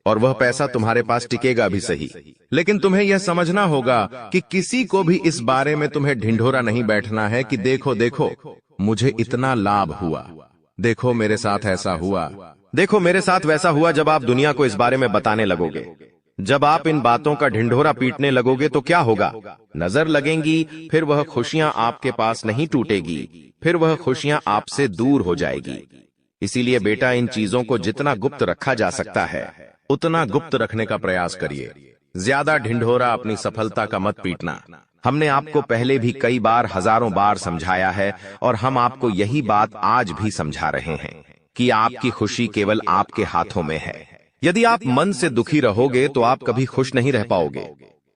और वह पैसा तुम्हारे पास टिकेगा भी सही, लेकिन तुम्हें यह समझना होगा कि किसी को भी इस बारे में तुम्हें ढिंढोरा नहीं बैठना है कि देखो देखो मुझे इतना लाभ हुआ, देखो मेरे साथ ऐसा हुआ, देखो मेरे साथ वैसा हुआ। जब आप दुनिया को इस बारे में बताने लगोगे, जब आप इन बातों का ढिंढोरा पीटने लगोगे तो क्या होगा? नजर लगेंगी, फिर वह खुशियां आपके पास नहीं टूटेगी, फिर वह खुशियां आपसे दूर हो जाएगी। इसीलिए बेटा, इन चीजों को जितना गुप्त रखा जा सकता है उतना गुप्त रखने का प्रयास करिए। ज्यादा ढिंढोरा अपनी सफलता का मत पीटना। हमने आपको पहले भी कई बार, हजारों बार समझाया है और हम आपको यही बात आज भी समझा रहे हैं कि आपकी खुशी केवल आपके हाथों में है। यदि आप मन से दुखी रहोगे तो आप कभी खुश नहीं रह पाओगे।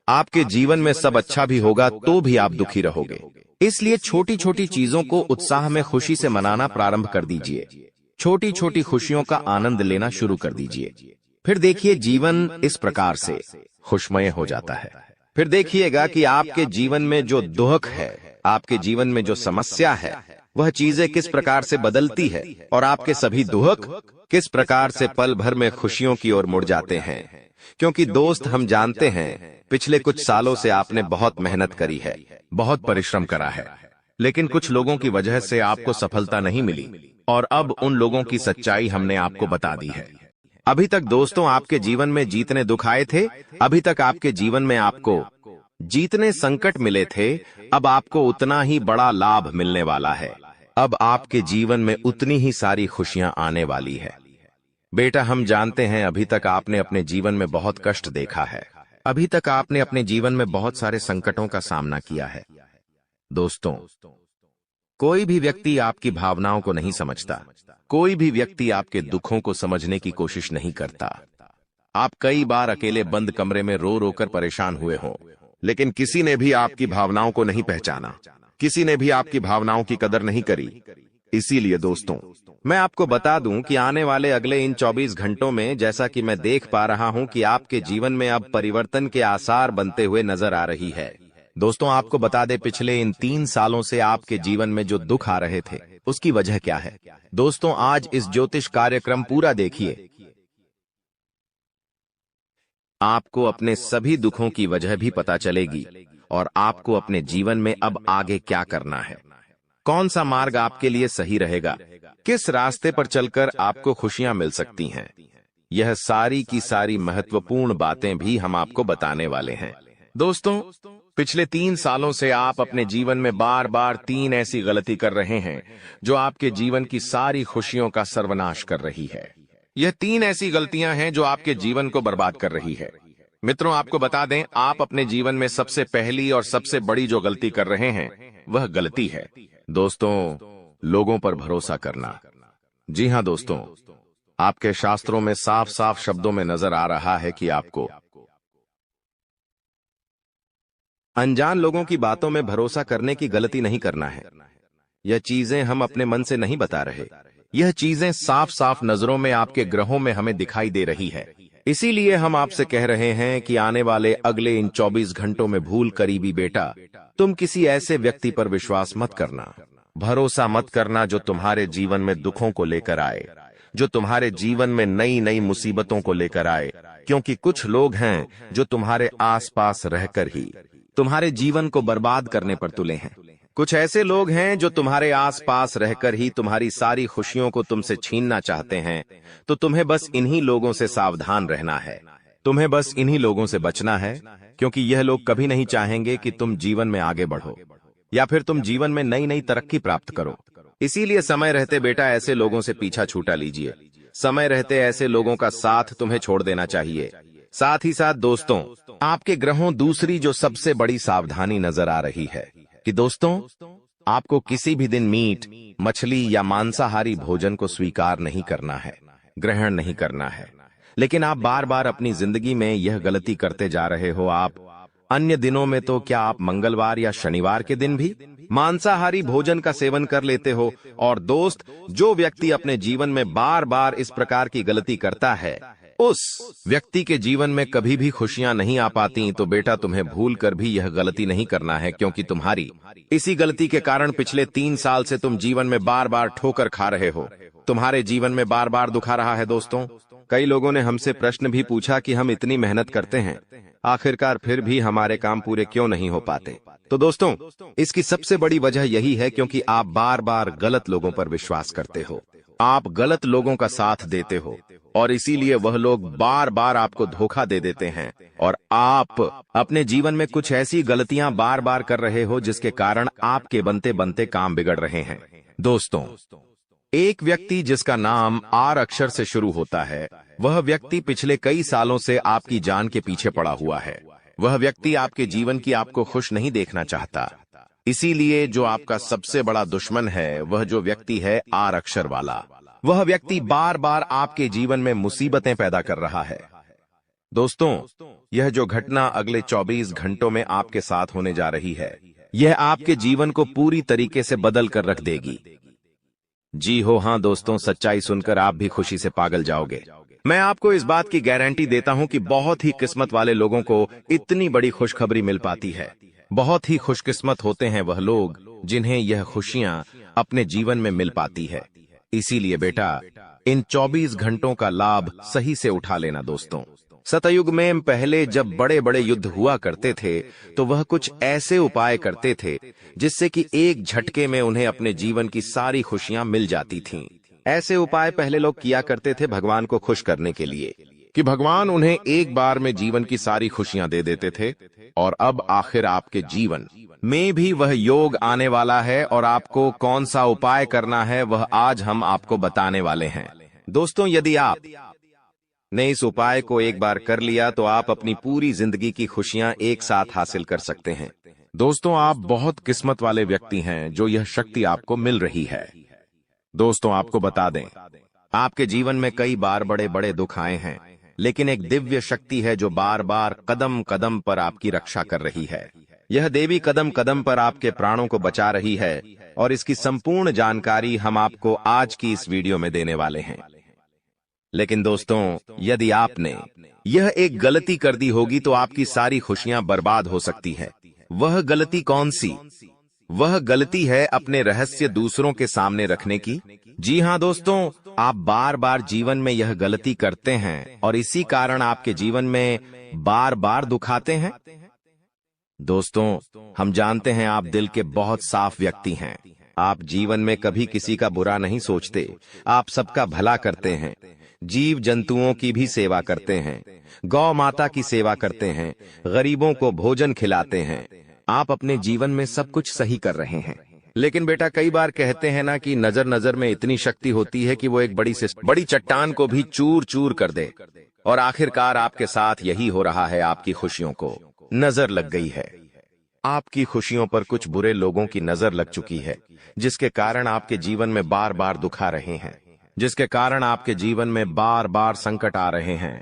आपके जीवन में सब अच्छा भी होगा तो भी आप दुखी रहोगे। इसलिए छोटी छोटी चीजों को उत्साह में खुशी से मनाना प्रारंभ कर दीजिए। छोटी छोटी खुशियों का आनंद लेना शुरू कर दीजिए। फिर देखिए जीवन इस प्रकार से खुशमय हो जाता है। फिर देखिएगा कि आपके जीवन में जो दुख है, आपके जीवन में जो समस्या है, वह चीजें किस प्रकार से बदलती है और आपके सभी दुख किस प्रकार से पल भर में खुशियों की ओर मुड़ जाते हैं। क्योंकि दोस्त, हम जानते हैं पिछले कुछ सालों से आपने बहुत मेहनत करी है, बहुत परिश्रम करा है, लेकिन कुछ लोगों की वजह से आपको सफलता नहीं मिली और अब उन लोगों की सच्चाई हमने आपको बता दी है। अभी तक दोस्तों आपके जीवन में जितने दुख आए थे, अभी तक आपके जीवन में आपको जितने संकट मिले थे, अब आपको उतना ही बड़ा लाभ मिलने वाला है। अब आपके जीवन में उतनी ही सारी खुशियां आने वाली है। बेटा, हम जानते हैं अभी तक आपने अपने जीवन में बहुत कष्ट देखा है, अभी तक आपने अपने जीवन में बहुत सारे संकटों का सामना किया है। दोस्तों, कोई भी व्यक्ति आपकी भावनाओं को नहीं समझता, कोई भी व्यक्ति आपके दुखों को समझने की कोशिश नहीं करता। आप कई बार अकेले बंद कमरे में रो रो कर परेशान हुए हों, लेकिन किसी ने भी आपकी भावनाओं को नहीं पहचाना, किसी ने भी आपकी भावनाओं की कदर नहीं करी। इसीलिए दोस्तों, मैं आपको बता दूं कि आने वाले अगले इन 24 घंटों में, जैसा कि मैं देख पा रहा हूं कि आपके जीवन में अब परिवर्तन के आसार बनते हुए नजर आ रही है। दोस्तों, आपको बता दें, पिछले इन 3 सालों से आपके जीवन में जो दुख आ रहे थे, उसकी वजह क्या है? दोस्तों, आज इस ज्योतिष कार्यक्रम पूरा देखिए। आपको अपने सभी दुखों की वजह भी पता चलेगी और आपको अपने जीवन में अब आगे क्या करना है, कौन सा मार्ग आपके लिए सही रहेगा, किस रास्ते पर चलकर आपको खुशियां मिल सकती हैं। यह सारी की सारी महत्वपूर्ण बातें भी हम आपको बताने वाले हैं। दोस्तों, पिछले 3 सालों से आप अपने जीवन में बार बार 3 ऐसी गलती कर रहे हैं जो आपके जीवन की सारी खुशियों का सर्वनाश कर रही है। यह 3 ऐसी गलतियां हैं जो आपके जीवन को बर्बाद कर रही है। मित्रों, आपको बता दें, आप अपने जीवन में सबसे पहली और सबसे बड़ी जो गलती कर रहे हैं, वह गलती है दोस्तों, लोगों पर भरोसा करना। जी हां दोस्तों, आपके शास्त्रों में साफ साफ शब्दों में नजर आ रहा है कि आपको अनजान लोगों की बातों में भरोसा करने की गलती नहीं करना है। यह चीजें हम अपने मन से नहीं बता रहे, यह चीजें साफ साफ नजरों में, आपके ग्रहों में हमें दिखाई दे रही है। इसीलिए हम आपसे कह रहे हैं कि आने वाले अगले इन 24 घंटों में भूल करी भी बेटा, तुम किसी ऐसे व्यक्ति पर विश्वास मत करना, भरोसा मत करना जो तुम्हारे जीवन में दुखों को लेकर आए, जो तुम्हारे जीवन में नई नई मुसीबतों को लेकर आए। क्योंकि कुछ लोग हैं जो तुम्हारे आसपास रहकर ही तुम्हारे जीवन को बर्बाद करने पर तुले हैं। कुछ ऐसे लोग हैं जो तुम्हारे आसपास रहकर ही तुम्हारी सारी खुशियों को तुमसे छीनना चाहते हैं। तो तुम्हें बस इन्हीं लोगों से सावधान रहना है, तुम्हें बस इन्हीं लोगों से बचना है, क्योंकि यह लोग कभी नहीं चाहेंगे कि तुम जीवन में आगे बढ़ो या फिर तुम जीवन में नई नई तरक्की प्राप्त करो। इसीलिए समय रहते बेटा ऐसे लोगों से पीछा छूटा लीजिए। समय रहते ऐसे लोगों का साथ तुम्हें छोड़ देना चाहिए। साथ ही साथ दोस्तों, आपके ग्रहों दूसरी जो सबसे बड़ी सावधानी नजर आ रही है कि दोस्तों, आपको किसी भी दिन मीट, मछली या मांसाहारी भोजन को स्वीकार नहीं करना है, ग्रहण नहीं करना है। लेकिन आप बार बार अपनी जिंदगी में यह गलती करते जा रहे हो। आप अन्य दिनों में तो क्या आप मंगलवार या शनिवार के दिन भी मांसाहारी भोजन का सेवन कर लेते हो। और दोस्त, जो व्यक्ति अपने जीवन में बार बार इस प्रकार की गलती करता है, उस व्यक्ति के जीवन में कभी भी खुशियां नहीं आ पाती। तो बेटा, तुम्हें भूल कर भी यह गलती नहीं करना है, क्योंकि तुम्हारी इसी गलती के कारण पिछले 3 साल से तुम जीवन में बार बार ठोकर खा रहे हो, तुम्हारे जीवन में बार बार दुख आ रहा है। दोस्तों, कई लोगों ने हमसे प्रश्न भी पूछा कि हम इतनी मेहनत करते हैं, आखिरकार फिर भी हमारे काम पूरे क्यों नहीं हो पाते। तो दोस्तों, इसकी सबसे बड़ी वजह यही है क्योंकि आप बार बार गलत लोगों पर विश्वास करते हो। आप गलत लोगों का साथ देते हो और इसीलिए वह लोग बार बार आपको धोखा दे देते हैं और आप अपने जीवन में कुछ ऐसी गलतियां बार बार कर रहे हो जिसके कारण आपके बनते बनते काम बिगड़ रहे हैं। दोस्तों, एक व्यक्ति जिसका नाम आर अक्षर से शुरू होता है, वह व्यक्ति पिछले कई सालों से आपकी जान के पीछे पड़ा हुआ है। वह व्यक्ति आपके जीवन की आपको खुश नहीं देखना चाहता। इसीलिए जो आपका सबसे बड़ा दुश्मन है वह जो व्यक्ति है आर अक्षर वाला, वह व्यक्ति बार बार आपके जीवन में मुसीबतें पैदा कर रहा है। दोस्तों, यह जो घटना अगले 24 घंटों में आपके साथ होने जा रही है, यह आपके जीवन को पूरी तरीके से बदल कर रख देगी। जी हो हाँ दोस्तों, सच्चाई सुनकर आप भी खुशी से पागल जाओगे। मैं आपको इस बात की गारंटी देता हूं कि बहुत ही किस्मत वाले लोगों को इतनी बड़ी खुशखबरी मिल पाती है। बहुत ही खुशकिस्मत होते हैं वह लोग जिन्हें यह खुशियां अपने जीवन में मिल पाती है। इसीलिए बेटा, इन 24 घंटों का लाभ सही से उठा लेना। दोस्तों, सतयुग में पहले जब बड़े बड़े युद्ध हुआ करते थे तो वह कुछ ऐसे उपाय करते थे जिससे कि एक झटके में उन्हें अपने जीवन की सारी खुशियां मिल जाती थीं। ऐसे उपाय पहले लोग किया करते थे भगवान को खुश करने के लिए, कि भगवान उन्हें एक बार में जीवन की सारी खुशियां दे देते थे। और अब आखिर आपके जीवन में भी वह योग आने वाला है और आपको कौन सा उपाय करना है वह आज हम आपको बताने वाले हैं। दोस्तों, यदि आप ने इस उपाय को एक बार कर लिया तो आप अपनी पूरी जिंदगी की खुशियां एक साथ हासिल कर सकते हैं। दोस्तों, आप बहुत किस्मत वाले व्यक्ति हैं जो यह शक्ति आपको मिल रही है। दोस्तों, आपको बता दें, आपके जीवन में कई बार बड़े बड़े दुख आए हैं, लेकिन एक दिव्य शक्ति है जो बार बार कदम कदम पर आपकी रक्षा कर रही है। यह देवी कदम कदम पर आपके प्राणों को बचा रही है और इसकी संपूर्ण जानकारी हम आपको आज की इस वीडियो में देने वाले हैं। लेकिन दोस्तों, यदि आपने यह एक गलती कर दी होगी तो आपकी सारी खुशियां बर्बाद हो सकती है। वह गलती कौन सी? वह गलती है अपने रहस्य दूसरों के सामने रखने की। जी हां दोस्तों, आप बार बार जीवन में यह गलती करते हैं और इसी कारण आपके जीवन में बार बार दुख आते हैं। दोस्तों, हम जानते हैं आप दिल के बहुत साफ व्यक्ति हैं। आप जीवन में कभी किसी का बुरा नहीं सोचते, आप सबका भला करते हैं, जीव जंतुओं की भी सेवा करते हैं, गौ माता की सेवा करते हैं, गरीबों को भोजन खिलाते हैं। आप अपने जीवन में सब कुछ सही कर रहे हैं। लेकिन बेटा, कई बार कहते हैं ना कि नजर नजर में इतनी शक्ति होती है कि वो एक बड़ी चट्टान को भी चूर चूर कर दे। और आखिरकार आपके साथ यही हो रहा है। आपकी खुशियों को नजर लग गई है। आपकी खुशियों पर कुछ बुरे लोगों की नजर लग चुकी है, जिसके कारण आपके जीवन में बार बार दुख आ रहे हैं, जिसके कारण आपके जीवन में बार बार संकट आ रहे हैं।